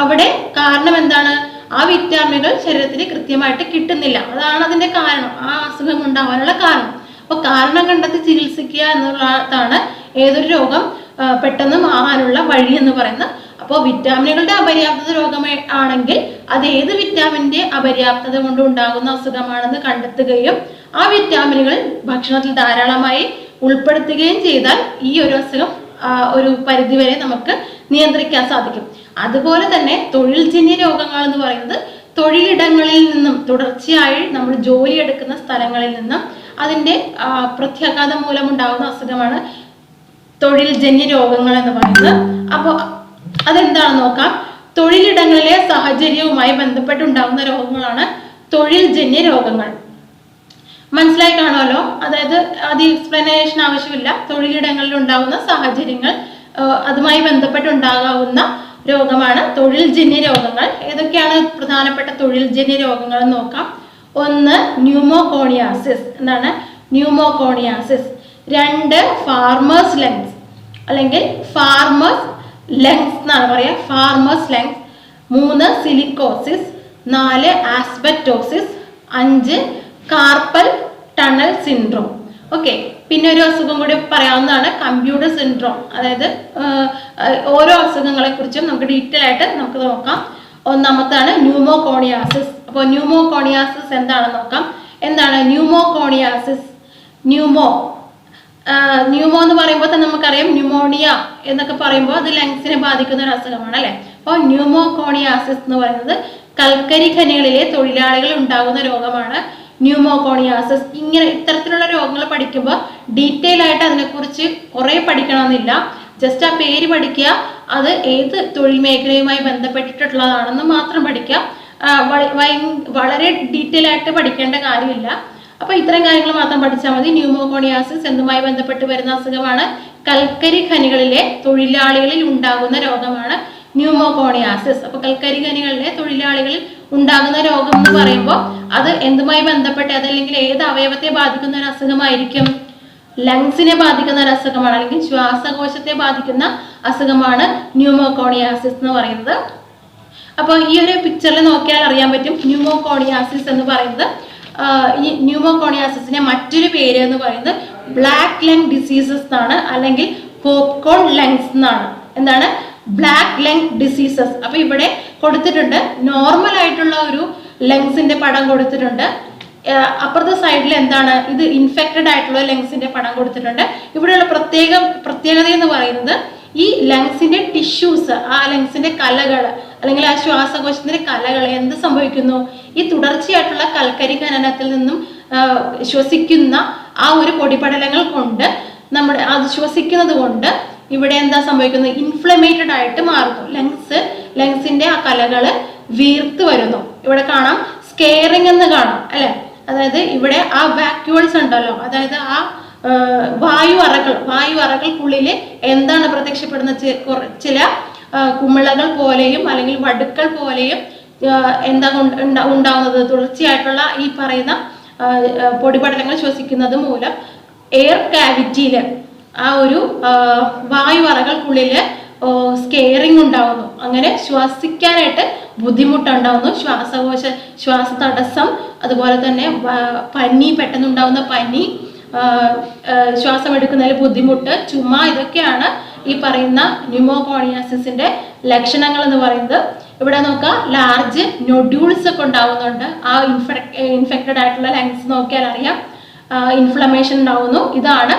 അവിടെ കാരണം എന്താണ്? ആ വിറ്റാമിനുകൾ ശരീരത്തിന് കൃത്യമായിട്ട് കിട്ടുന്നില്ല. അതാണ് അതിന്റെ കാരണം, ആ അസുഖം ഉണ്ടാവാനുള്ള കാരണം. അപ്പൊ കാരണം കണ്ടെത്തി ചികിത്സിക്കുക എന്നുള്ളതാണ് ഏതൊരു രോഗം പെട്ടെന്ന് മാറാനുള്ള വഴി എന്ന് പറയുന്നത്. അപ്പോൾ വിറ്റാമിനുകളുടെ അപര്യാപ്തത രോഗം ആണെങ്കിൽ അത് ഏത് വിറ്റാമിൻ്റെ അപര്യാപ്തത കൊണ്ട് ഉണ്ടാകുന്ന അസുഖമാണെന്ന് കണ്ടെത്തുകയും ആ വിറ്റാമിനുകൾ ഭക്ഷണത്തിൽ ധാരാളമായി ഉൾപ്പെടുത്തുകയും ചെയ്താൽ ഈ ഒരു അസുഖം ഒരു പരിധിവരെ നമുക്ക് നിയന്ത്രിക്കാൻ സാധിക്കും. അതുപോലെ തന്നെ തൊഴിൽജന്യ രോഗങ്ങൾ എന്ന് പറയുന്നത് തൊഴിലിടങ്ങളിൽ നിന്നും തുടർച്ചയായി നമ്മൾ ജോലി എടുക്കുന്ന സ്ഥലങ്ങളിൽ നിന്നും അതിൻ്റെ പ്രത്യാഘാതം മൂലമുണ്ടാകുന്ന അസുഖമാണ് തൊഴിൽജന്യ രോഗങ്ങൾ എന്ന് പറയുന്നത്. അപ്പോൾ അതെന്താണെന്ന് നോക്കാം. തൊഴിലിടങ്ങളിലെ സാഹചര്യവുമായി ബന്ധപ്പെട്ടുണ്ടാകുന്ന രോഗങ്ങളാണ് തൊഴിൽജന്യ രോഗങ്ങൾ. മനസ്സിലായി കാണുമല്ലോ. അതായത് അത് എക്സ്പ്ലനേഷൻ ആവശ്യമില്ല. തൊഴിലിടങ്ങളിൽ ഉണ്ടാകുന്ന സാഹചര്യങ്ങൾ അതുമായി ബന്ധപ്പെട്ടുണ്ടാകാവുന്ന രോഗമാണ് തൊഴിൽജന്യ രോഗങ്ങൾ. ഏതൊക്കെയാണ് പ്രധാനപ്പെട്ട തൊഴിൽജന്യ രോഗങ്ങൾ എന്ന് നോക്കാം. ഒന്ന് ന്യൂമോകോണിയാസിസ്. എന്താണ് ന്യൂമോകോണിയാസിസ്? 2 ഫാർമേഴ്സ് ലങ്സ് അല്ലെങ്കിൽ ഫാർമേഴ്സ് ലങ്സ് എന്നാണ് പറയുക, farmers lungs. 3 silicosis. 4 asbestosis. 5 carpal tunnel syndrome. Okay, പിന്നെ ഒരു അസുഖം കൂടി പറയാവുന്നതാണ് കമ്പ്യൂട്ടർ സിൻഡ്രോം. അതായത് ഓരോ അസുഖങ്ങളെ കുറിച്ചും നമുക്ക് ഡീറ്റെയിൽ ആയിട്ട് നമുക്ക് നോക്കാം. ഒന്നാമത്താണ് ന്യൂമോകോണിയാസിസ്. അപ്പോൾ ന്യൂമോകോണിയാസിസ് എന്താണെന്ന് നോക്കാം. എന്താണ് ന്യൂമോകോണിയാസിസ്? ന്യൂമോ എന്ന് പറയുമ്പോൾ തന്നെ നമുക്കറിയാം ന്യൂമോണിയ എന്നൊക്കെ പറയുമ്പോൾ അത് ലങ്സിനെ ബാധിക്കുന്ന ഒരു അസുഖമാണ് അല്ലെ. അപ്പോൾ ന്യൂമോകോണിയാസിസ് എന്ന് പറയുന്നത് കൽക്കരി ഖനികളിലെ തൊഴിലാളികൾ ഉണ്ടാകുന്ന രോഗമാണ് ന്യൂമോകോണിയാസിസ്. ഇത്തരത്തിലുള്ള രോഗങ്ങൾ പഠിക്കുമ്പോൾ ഡീറ്റെയിൽ ആയിട്ട് അതിനെക്കുറിച്ച് കുറേ പഠിക്കണമെന്നില്ല. ജസ്റ്റ് ആ പേര് പഠിക്കുക, അത് ഏത് തൊഴിൽ മേഖലയുമായി ബന്ധപ്പെട്ടിട്ടുള്ളതാണെന്ന് മാത്രം പഠിക്കുക. വളരെ ഡീറ്റെയിൽ ആയിട്ട് പഠിക്കേണ്ട കാര്യമില്ല. അപ്പൊ ഇത്തരം കാര്യങ്ങൾ മാത്രം പഠിച്ചാൽ മതി. ന്യൂമോകോണിയാസിസ് എന്തുമായി ബന്ധപ്പെട്ട് വരുന്ന അസുഖമാണ്? കൽക്കരി ഖനികളിലെ തൊഴിലാളികളിൽ ഉണ്ടാകുന്ന രോഗമാണ് ന്യൂമോകോണിയാസിസ്. അപ്പൊ കൽക്കരി ഖനികളിലെ തൊഴിലാളികളിൽ ഉണ്ടാകുന്ന രോഗം എന്ന് പറയുമ്പോൾ അത് എന്തുമായി ബന്ധപ്പെട്ട്, അതല്ലെങ്കിൽ ഏത് അവയവത്തെ ബാധിക്കുന്ന ഒരു അസുഖമായിരിക്കും? ലങ്സിനെ ബാധിക്കുന്ന ഒരു അസുഖമാണ്, അല്ലെങ്കിൽ ശ്വാസകോശത്തെ ബാധിക്കുന്ന അസുഖമാണ് ന്യൂമോകോണിയാസിസ് എന്ന് പറയുന്നത്. അപ്പോൾ ഈ ഒരു പിക്ചറിൽ നോക്കിയാൽ അറിയാൻ പറ്റും ന്യൂമോകോണിയാസിസ് എന്ന് പറയുന്നത്. ഈ ന്യൂമോകോണിയാസിസിന്റെ മറ്റൊരു പേര് എന്ന് പറയുന്നത് ബ്ലാക്ക് ലങ് ഡിസീസസ് എന്നാണ്, അല്ലെങ്കിൽ പോപ്കോൺ ലങ്സ് എന്നാണ്. എന്താണ് ബ്ലാക്ക് ലങ് ഡിസീസസ്? അപ്പൊ ഇവിടെ കൊടുത്തിട്ടുണ്ട് നോർമൽ ആയിട്ടുള്ള ഒരു ലങ്സിന്റെ പടം കൊടുത്തിട്ടുണ്ട്. അപ്പുറത്തെ സൈഡിൽ എന്താണ് ഇത് ഇൻഫെക്റ്റഡ് ആയിട്ടുള്ള ലങ്സിന്റെ പടം കൊടുത്തിട്ടുണ്ട്. ഇവിടെയുള്ള പ്രത്യേകത എന്ന് പറയുന്നത് ഈ ലങ്സിന്റെ ടിഷ്യൂസ്, ആ ലങ്സിന്റെ കലകൾ അല്ലെങ്കിൽ ആ ശ്വാസകോശത്തിന്റെ കലകൾ എന്ത് സംഭവിക്കുന്നു? ഈ തുടർച്ചയായിട്ടുള്ള കൽക്കരി ഖനനത്തിൽ നിന്നും ശ്വസിക്കുന്ന ആ ഒരു പൊടിപടലങ്ങൾ കൊണ്ട് അത് ശ്വസിക്കുന്നത് കൊണ്ട് ഇവിടെ എന്താ സംഭവിക്കുന്നത്? ഇൻഫ്ലമേറ്റഡ് ആയിട്ട് മാറുന്നു. ലങ്സിന്റെ ആ കലകള് വീർത്ത് വരുന്നു. ഇവിടെ കാണാം സ്കെയറിംഗ് എന്ന് കാണാം അല്ലെ. അതായത് ഇവിടെ ആ വാക്യൂൾസ് ഉണ്ടല്ലോ, അതായത് ആ വായു അറകൾക്കുള്ളിൽ എന്താണ് പ്രത്യക്ഷപ്പെടുന്ന ചില കുമിളകൾ പോലെയും അല്ലെങ്കിൽ വടുക്കൾ പോലെയും എന്താ ഉണ്ടാവുന്നത്? തുടർച്ചയായിട്ടുള്ള ഈ പറയുന്ന പൊടിപടലങ്ങൾ ശ്വസിക്കുന്നത് മൂലം എയർ കാവിറ്റിയില് ആ ഒരു വായു അറകൾക്കുള്ളില് സ്കെയറിംഗ് ഉണ്ടാവുന്നു. അങ്ങനെ ശ്വസിക്കാനായിട്ട് ബുദ്ധിമുട്ടുണ്ടാവുന്നു. ശ്വാസ തടസ്സം, അതുപോലെ തന്നെ പനി, പെട്ടെന്നുണ്ടാവുന്ന പനി, ശ്വാസം എടുക്കുന്നതിൽ ബുദ്ധിമുട്ട്, ചുമ, ഇതൊക്കെയാണ് ഈ പറയുന്ന ന്യൂമോകോണിയാസിസിന്റെ ലക്ഷണങ്ങൾ എന്ന് പറയുന്നത്. ഇവിടെ നോക്കാം, ലാർജ് നൊഡ്യൂൾസ് ഒക്കെ ഉണ്ടാവുന്നുണ്ട്. ആ ഇൻഫെക്റ്റഡ് ആയിട്ടുള്ള ലങ്സ് നോക്കിയാൽ അറിയാം ഇൻഫ്ലമേഷൻ ഉണ്ടാവുന്നു. ഇതാണ്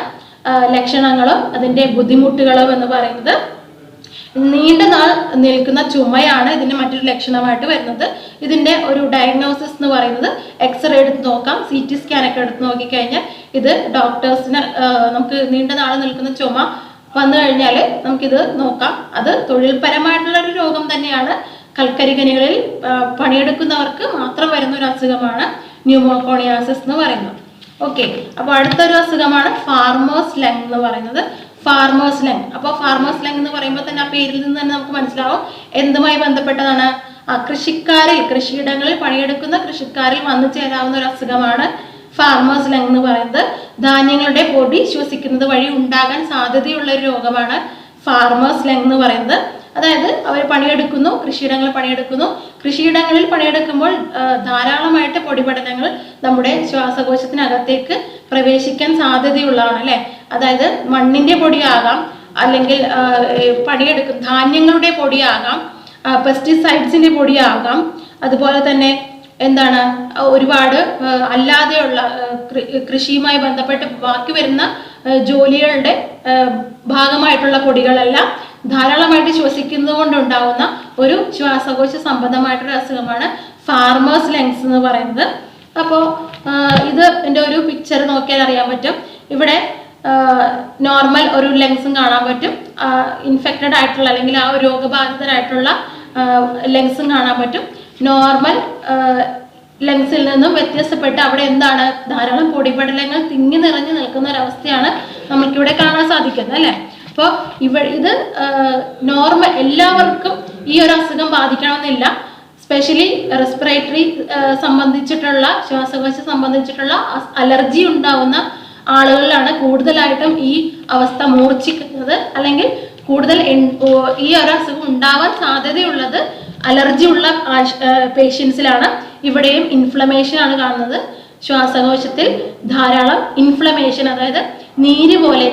ലക്ഷണങ്ങളും അതിന്റെ ബുദ്ധിമുട്ടുകളും എന്ന് പറയുന്നത്. നീണ്ട നാൾ നിൽക്കുന്ന ചുമയാണ് ഇതിന്റെ മറ്റൊരു ലക്ഷണമായിട്ട് വരുന്നത്. ഇതിന്റെ ഒരു ഡയഗ്നോസിസ് എന്ന് പറയുന്നത് എക്സ്റേ എടുത്ത് നോക്കാം, CT സ്കാൻ ഒക്കെ എടുത്ത് നോക്കിക്കഴിഞ്ഞാൽ ഇത് ഡോക്ടേഴ്സിന് നമുക്ക് നീണ്ട നാൾ നിൽക്കുന്ന ചുമ വന്നു കഴിഞ്ഞാൽ നമുക്കിത് നോക്കാം. അത് തൊഴിൽപരമായിട്ടുള്ള ഒരു രോഗം തന്നെയാണ്. കൽക്കരി ഖനികളിൽ പണിയെടുക്കുന്നവർക്ക് മാത്രം വരുന്ന ഒരു അസുഖമാണ് ന്യൂമോകോണിയാസിസ് എന്ന് പറയുന്നത്. ഓക്കെ, അപ്പോൾ അടുത്തൊരു അസുഖമാണ് ഫാർമേഴ്സ് ലങ് എന്ന് പറയുന്നത്. Farmers lung. അപ്പോൾ ഫാർമേഴ്സ് ലങ് എന്ന് പറയുമ്പോൾ തന്നെ ആ പേരിൽ നിന്ന് തന്നെ നമുക്ക് മനസ്സിലാവും എന്തുമായി ബന്ധപ്പെട്ടതാണ്. കൃഷിയിടങ്ങളിൽ പണിയെടുക്കുന്ന കൃഷിക്കാരിൽ വന്നു ചേരാവുന്ന ഒരു അസുഖമാണ് ഫാർമേഴ്സ് ലങ് എന്ന് പറയുന്നത്. ധാന്യങ്ങളുടെ പൊടി ശ്വസിക്കുന്നത് വഴി ഉണ്ടാകാൻ സാധ്യതയുള്ള ഒരു രോഗമാണ് ഫാർമേഴ്സ് ലങ് എന്ന് പറയുന്നത്. അതായത് അവർ പണിയെടുക്കുന്നു, കൃഷിയിടങ്ങളിൽ പണിയെടുക്കുമ്പോൾ ധാരാളമായിട്ട് പൊടിപടലങ്ങൾ നമ്മുടെ ശ്വാസകോശത്തിനകത്തേക്ക് പ്രവേശിക്കാൻ സാധ്യതയുള്ളതാണ് അല്ലെ. അതായത് മണ്ണിന്റെ പൊടിയാകാം, അല്ലെങ്കിൽ പണിയെടുക്കുന്ന ധാന്യങ്ങളുടെ പൊടിയാകാം, പെസ്റ്റിസൈഡ്സിന്റെ പൊടിയാകാം, അതുപോലെ തന്നെ എന്താണ് ഒരുപാട് അല്ലാതെയുള്ള കൃഷിയുമായി ബന്ധപ്പെട്ട് ബാക്കി വരുന്ന ജോലികളുടെ ഭാഗമായിട്ടുള്ള പൊടികളെല്ലാം ധാരാളമായിട്ട് ശ്വസിക്കുന്നത് കൊണ്ടുണ്ടാവുന്ന ഒരു ശ്വാസകോശ സംബന്ധമായിട്ടുള്ള അസുഖമാണ് ഫാർമേഴ്സ് ലങ്സ് എന്ന് പറയുന്നത്. അപ്പോൾ ഇത് എൻ്റെ ഒരു പിക്ചർ നോക്കിയാൽ അറിയാൻ പറ്റും. ഇവിടെ നോർമൽ ഒരു ലങ്സും കാണാൻ പറ്റും, ഇൻഫെക്റ്റഡ് ആയിട്ടുള്ള അല്ലെങ്കിൽ ആ ഒരു രോഗബാധിതരായിട്ടുള്ള ലങ്സും കാണാൻ പറ്റും. നോർമൽ ലങ്സിൽ നിന്നും വ്യത്യസ്തപ്പെട്ട് അവിടെ എന്താണ് ധാരാളം പൊടിപടലങ്ങൾ തിങ്ങി നിറഞ്ഞു നിൽക്കുന്ന ഒരവസ്ഥയാണ് നമുക്കിവിടെ കാണാൻ സാധിക്കുന്നത് അല്ലേ. അപ്പോൾ ഇത് നോർമൽ എല്ലാവർക്കും ഈ ഒരു അസുഖം ബാധിക്കണമെന്നില്ല. സ്പെഷ്യലി റെസ്പിറേറ്ററി സംബന്ധിച്ചിട്ടുള്ള ശ്വാസകോശ സംബന്ധിച്ചിട്ടുള്ള അലർജി ഉണ്ടാവുന്ന ആളുകളിലാണ് കൂടുതലായിട്ടും ഈ അവസ്ഥ മൂർച്ഛിക്കുന്നത്, അല്ലെങ്കിൽ കൂടുതൽ ഈ ഒരു അസുഖം ഉണ്ടാവാൻ സാധ്യതയുള്ളത് അലർജി ഉള്ള പേഷ്യൻസിലാണ്. ഇവിടെയും ഇൻഫ്ലമേഷൻ ആണ് കാണുന്നത്. ശ്വാസകോശത്തിൽ ധാരാളം ഇൻഫ്ലമേഷൻ, അതായത്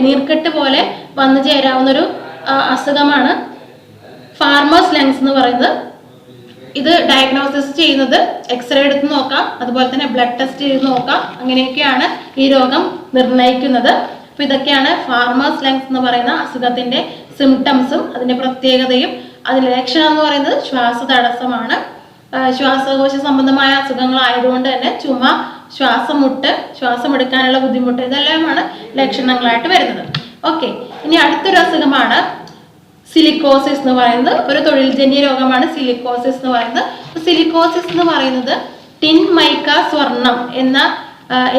നീർക്കെട്ട് പോലെ വന്നു ചേരാവുന്നൊരു അസുഖമാണ് ഫാർമേഴ്സ് ലങ്സ് എന്ന് പറയുന്നത്. ഇത് ഡയഗ്നോസിസ് ചെയ്യുന്നത് എക്സ്റേ എടുത്ത് നോക്കാം, അതുപോലെ തന്നെ ബ്ലഡ് ടെസ്റ്റ് ചെയ്ത് നോക്കാം. അങ്ങനെയൊക്കെയാണ് ഈ രോഗം നിർണ്ണയിക്കുന്നത്. അപ്പൊ ഇതൊക്കെയാണ് ഫാർമേഴ്സ് ലങ്സ് എന്ന് പറയുന്ന അസുഖത്തിന്റെ സിംറ്റംസും അതിന്റെ പ്രത്യേകതയും. അതിന്റെ ലക്ഷണം എന്ന് പറയുന്നത് ശ്വാസതടസ്സമാണ്. ശ്വാസകോശ സംബന്ധമായ അസുഖങ്ങളായതുകൊണ്ട് തന്നെ ചുമ, ശ്വാസം മുട്ട്, ശ്വാസം എടുക്കാനുള്ള ബുദ്ധിമുട്ട്, ഇതെല്ലാമാണ് ലക്ഷണങ്ങളായിട്ട് വരുന്നത്. ഓക്കെ, ഇനി അടുത്തൊരു അസുഖമാണ് സിലിക്കോസിസ് എന്ന് പറയുന്നത്. ഒരു തൊഴിൽജന്യ രോഗമാണ് സിലിക്കോസിസ് എന്ന് പറയുന്നത്. സിലിക്കോസിസ് എന്ന് പറയുന്നത് ടിൻ, മൈക്ക, സ്വർണം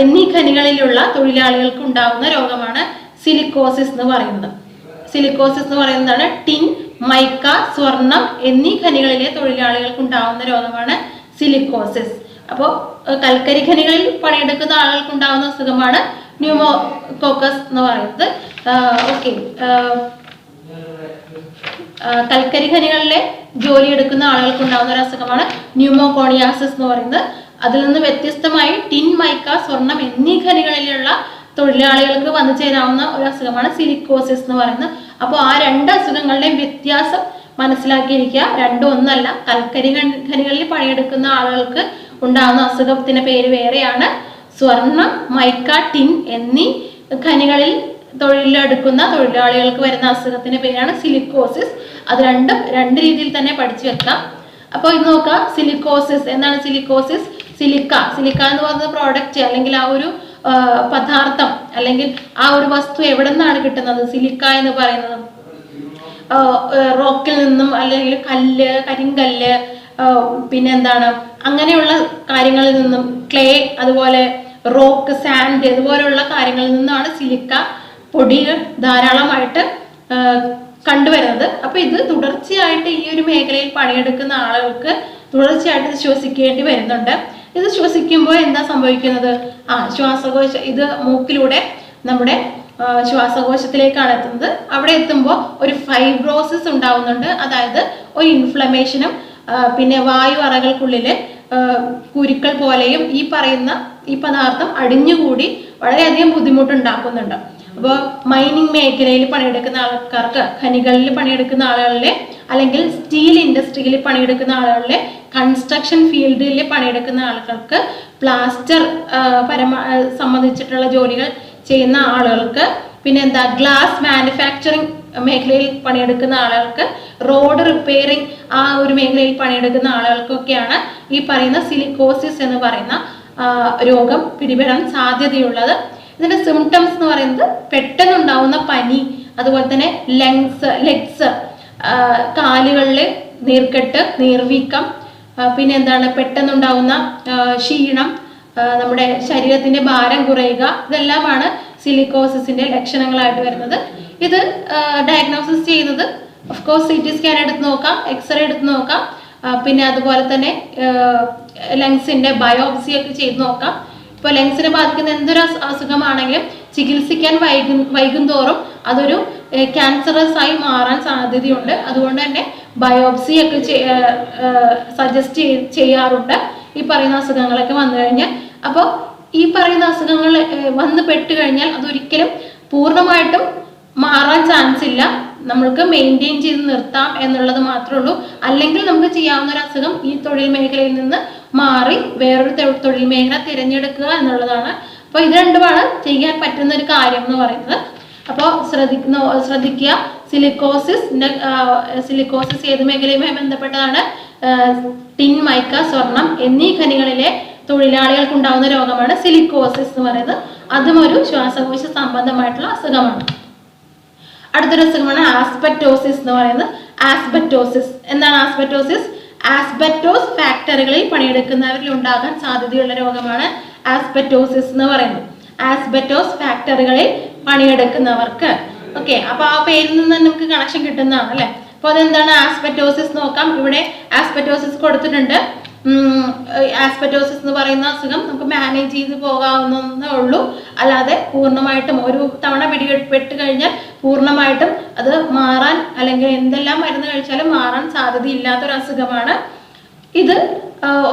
എന്നീ ഖനികളിലുള്ള തൊഴിലാളികൾക്ക് ഉണ്ടാവുന്ന രോഗമാണ് സിലിക്കോസിസ് എന്ന് പറയുന്നത്. സിലിക്കോസിസ് എന്ന് പറയുന്നതാണ് ടിൻ, മൈക്ക, സ്വർണം എന്നീ ഖനികളിലെ തൊഴിലാളികൾക്ക് ഉണ്ടാവുന്ന രോഗമാണ് സിലിക്കോസിസ്. അപ്പോൾ കൽക്കരി ഖനികളിൽ പണിയെടുക്കുന്ന ആളുകൾക്ക് ഉണ്ടാവുന്ന അസുഖമാണ് ന്യൂമോകോക്കസ് എന്ന് പറയുന്നത്. ഓക്കെ, കൽക്കരി ഖനികളിലെ ജോലി എടുക്കുന്ന ആളുകൾക്ക് ഉണ്ടാവുന്ന ഒരു അസുഖമാണ് ന്യൂമോകോണിയാസിസ് എന്ന് പറയുന്നത്. അതിൽ നിന്ന് വ്യത്യസ്തമായി ടിൻ, മൈക്ക, സ്വർണം എന്നീ ഖനികളിലുള്ള തൊഴിലാളികൾക്ക് വന്നു ചേരാവുന്ന ഒരു അസുഖമാണ് സിലിക്കോസിസ് എന്ന് പറയുന്നത്. അപ്പോൾ ആ രണ്ട് അസുഖങ്ങളുടെയും വ്യത്യാസം മനസ്സിലാക്കിയിരിക്കുക. രണ്ടും ഒന്നല്ല. കൽക്കരി ഖനികളിൽ പണിയെടുക്കുന്ന ആളുകൾക്ക് ഉണ്ടാകുന്ന അസുഖത്തിന്റെ പേര് വേറെയാണ്. സ്വർണം, മൈക്ക, ടിൻ എന്നീ ഖനികളിൽ തൊഴിലെടുക്കുന്ന തൊഴിലാളികൾക്ക് വരുന്ന അസുഖത്തിന്റെ പേരാണ് സിലിക്കോസിസ്. അത് രണ്ടും രണ്ട് രീതിയിൽ തന്നെ പഠിച്ചു വെക്കാം. അപ്പോൾ ഇത് നോക്കാം, സിലിക്കോസിസ് എന്താണ്? സിലിക്കോസിസ്, സിലിക്ക എന്ന് പറയുന്ന പ്രോഡക്റ്റ് അല്ലെങ്കിൽ ആ ഒരു പദാർത്ഥം അല്ലെങ്കിൽ ആ ഒരു വസ്തു എവിടെ നിന്നാണ് കിട്ടുന്നത്? സിലിക്ക എന്ന് പറയുന്നത് റോക്കിൽ നിന്നും അല്ലെങ്കിൽ കല്ല്, കരിങ്കല്ല്, പിന്നെ എന്താണ് അങ്ങനെയുള്ള കാര്യങ്ങളിൽ നിന്നും, ക്ലേ, അതുപോലെ റോക്ക്, സാൻഡ് ഇതുപോലുള്ള കാര്യങ്ങളിൽ നിന്നാണ് സിലിക്ക പൊടികൾ ധാരാളമായിട്ട് കണ്ടുവരുന്നത്. അപ്പൊ ഇത് തുടർച്ചയായിട്ട് ഈ ഒരു മേഖലയിൽ പണിയെടുക്കുന്ന ആളുകൾക്ക് തുടർച്ചയായിട്ട് ഇത് ശ്വസിക്കേണ്ടി വരുന്നുണ്ട്. ഇത് ശ്വസിക്കുമ്പോൾ എന്താ സംഭവിക്കുന്നത്? ശ്വാസകോശ ഇത് മൂക്കിലൂടെ നമ്മുടെ ശ്വാസകോശത്തിലേക്കാണ് എത്തുന്നത്. അവിടെ എത്തുമ്പോൾ ഒരു ഫൈബ്രോസിസ് ഉണ്ടാവുന്നുണ്ട്. അതായത് ഒരു ഇൻഫ്ലമേഷനും പിന്നെ വായു അറകൾക്കുള്ളില് കുരുക്കൾ പോലെയും ഈ പദാർത്ഥം അടിഞ്ഞുകൂടി വളരെയധികം ബുദ്ധിമുട്ടുണ്ടാക്കുന്നുണ്ട്. അപ്പോൾ മൈനിങ് മേഖലയിൽ പണിയെടുക്കുന്ന ആൾക്കാർക്ക്, ഖനികളിൽ പണിയെടുക്കുന്ന ആളുകളിലെ, അല്ലെങ്കിൽ സ്റ്റീൽ ഇൻഡസ്ട്രിയിൽ പണിയെടുക്കുന്ന ആളുകളിലെ, കൺസ്ട്രക്ഷൻ ഫീൽഡിൽ പണിയെടുക്കുന്ന ആളുകൾക്ക്, പ്ലാസ്റ്റർ സംബന്ധിച്ചിട്ടുള്ള ജോലികൾ ചെയ്യുന്ന ആളുകൾക്ക്, പിന്നെ ഗ്ലാസ് മാനുഫാക്ചറിങ് മേഖലയിൽ പണിയെടുക്കുന്ന ആളുകൾക്ക്, റോഡ് റിപ്പയറിംഗ് ആ ഒരു മേഖലയിൽ പണിയെടുക്കുന്ന ആളുകൾക്കൊക്കെയാണ് ഈ പറയുന്ന സിലിക്കോസിസ് എന്ന് പറയുന്ന രോഗം പിടിപെടാൻ സാധ്യതയുള്ളത്. ഇതിന്റെ സിംറ്റംസ് എന്ന് പറയുന്നത് പെട്ടെന്നുണ്ടാവുന്ന പനി, അതുപോലെ തന്നെ ലെഗ്സ്, കാലുകളിൽ നീർക്കെട്ട്, നീർവീക്കം, പിന്നെ പെട്ടെന്നുണ്ടാവുന്ന ക്ഷീണം, നമ്മുടെ ശരീരത്തിന്റെ ഭാരം കുറയുക, ഇതെല്ലാമാണ് സിലിക്കോസിസിന്റെ ലക്ഷണങ്ങളായിട്ട് വരുന്നത്. ഇത് ഡയഗ്നോസിസ് ചെയ്യുന്നത് ഓഫ് കോഴ്സ് CT സ്കാൻ എടുത്ത് നോക്കാം, എക്സ്റേ എടുത്ത് നോക്കാം, പിന്നെ അതുപോലെ തന്നെ ലങ്സിന്റെ ബയോപ്സി ഒക്കെ ചെയ്ത് നോക്കാം. ഇപ്പോൾ ലങ്സിനെ ബാധിക്കുന്ന എന്തൊരു അസുഖമാണെങ്കിലും ചികിത്സിക്കാൻ വൈകും തോറും അതൊരു ക്യാൻസറസ് ആയി മാറാൻ സാധ്യതയുണ്ട്. അതുകൊണ്ട് തന്നെ ബയോപ്സി ഒക്കെ സജസ്റ്റ് ചെയ്യാറുണ്ട് ഈ പറയുന്ന അസുഖങ്ങളൊക്കെ വന്നു കഴിഞ്ഞാൽ. അപ്പോൾ ഈ പറയുന്ന അസുഖങ്ങൾ വന്ന് പെട്ട് കഴിഞ്ഞാൽ അതൊരിക്കലും പൂർണ്ണമായിട്ടും മാറാൻ ചാൻസ് ഇല്ല, നമ്മൾക്ക് മെയിൻറ്റെയിൻ ചെയ്ത് നിർത്താം എന്നുള്ളത് മാത്രമേ ഉള്ളൂ. അല്ലെങ്കിൽ നമുക്ക് ചെയ്യാവുന്ന ഒരു അസുഖം ഈ തൊഴിൽ മേഖലയിൽ നിന്ന് മാറി വേറൊരു തൊഴിൽ മേഖല തിരഞ്ഞെടുക്കുക എന്നുള്ളതാണ്. അപ്പോൾ ഇത് രണ്ടുമാണ് ചെയ്യാൻ പറ്റുന്ന ഒരു കാര്യം എന്ന് പറയുന്നത്. അപ്പോൾ ശ്രദ്ധിക്കുക, സിലിക്കോസിസ് ഏത് മേഖലയുമായി ബന്ധപ്പെട്ടതാണ്? ടിൻ, മൈക്ക, സ്വർണം എന്നീ ഖനികളിലെ തൊഴിലാളികൾക്ക് ഉണ്ടാകുന്ന രോഗമാണ് സിലിക്കോസിസ് എന്ന് പറയുന്നത്. അതും ഒരു ശ്വാസകോശ സംബന്ധമായിട്ടുള്ള അസുഖമാണ്. അടുത്തൊരു അസുഖമാണ് ആസ്ബറ്റോസിസ് എന്ന് പറയുന്നത്. ആസ്ബറ്റോസിസ് എന്താണ് ആസ്ബറ്റോസിസ്? ആസ്ബറ്റോസ് ഫാക്ടറികളിൽ പണിയെടുക്കുന്നവരിൽ ഉണ്ടാകാൻ സാധ്യതയുള്ള രോഗമാണ് ആസ്ബറ്റോസിസ് എന്ന് പറയുന്നത്. ആസ്ബറ്റോസ് ഫാക്ടറികളിൽ പണിയെടുക്കുന്നവർക്ക്. ഓക്കെ, അപ്പൊ ആ പേരിൽ നിന്ന് തന്നെ നമുക്ക് കണക്ഷൻ കിട്ടുന്നതാണ് അല്ലെ. അപ്പൊ അതെന്താണ് ആസ്ബറ്റോസിസ് നോക്കാം. ഇവിടെ ആസ്ബറ്റോസിസ് കൊടുത്തിട്ടുണ്ട്. ആസ്ബറ്റോസിസ് എന്ന് പറയുന്ന അസുഖം നമുക്ക് മാനേജ് ചെയ്ത് പോകാവുന്നതേ ഉള്ളൂ. അല്ലാതെ പൂർണ്ണമായിട്ടും ഒരു തവണ പിടിപെട്ട് കഴിഞ്ഞാൽ പൂർണ്ണമായിട്ടും അത് മാറാൻ, അല്ലെങ്കിൽ എന്തെല്ലാം മരുന്ന് കഴിച്ചാലും മാറാൻ സാധ്യതയില്ലാത്തൊരു അസുഖമാണ് ഇത്.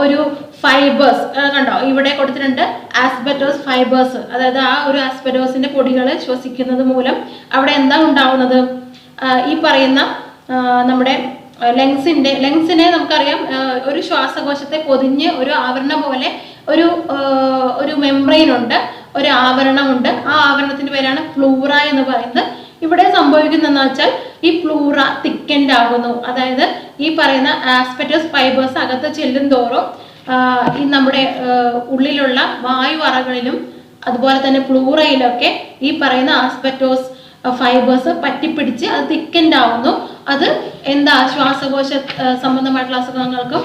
ഒരു ഫൈബേഴ്സ് കണ്ടോ ഇവിടെ കൊടുത്തിട്ടുണ്ട്, ആസ്ബറ്റോസ് ഫൈബേഴ്സ്. അതായത് ആ ഒരു ആസ്ബറ്റോസിന്റെ പൊടികൾ ശ്വസിക്കുന്നത് മൂലം അവിടെ എന്താ ഉണ്ടാവുന്നത്? ഈ പറയുന്ന നമ്മുടെ ലങ്സിനെ നമുക്കറിയാം, ഒരു ശ്വാസകോശത്തെ പൊതിഞ്ഞ് ഒരു ആവരണം പോലെ ഒരു മെംബ്രെയിൻ ഉണ്ട്, ഒരു ആവരണമുണ്ട്. ആ ആവരണത്തിന്റെ പേരാണ് പ്ലൂറ എന്ന് പറയുന്നത്. ഇവിടെ സംഭവിക്കുന്നതെന്ന് വെച്ചാൽ ഈ പ്ലൂറ തിക്കൻഡ് ആകുന്നു. അതായത് ഈ പറയുന്ന ആസ്ബറ്റോസ് ഫൈബേഴ്സ് അകത്ത് ചെല്ലും തോറും ഈ നമ്മുടെ ഉള്ളിലുള്ള വായു അറകളിലും അതുപോലെ തന്നെ പ്ലൂറയിലൊക്കെ ഈ പറയുന്ന ആസ്ബറ്റോസ് ഫൈബേഴ്സ് പറ്റിപ്പിടിച്ച് അത് തിക്കൻഡ് ആവുന്നു. അത് എന്താ ശ്വാസകോശ സംബന്ധമായിട്ടുള്ള അസുഖങ്ങൾക്കും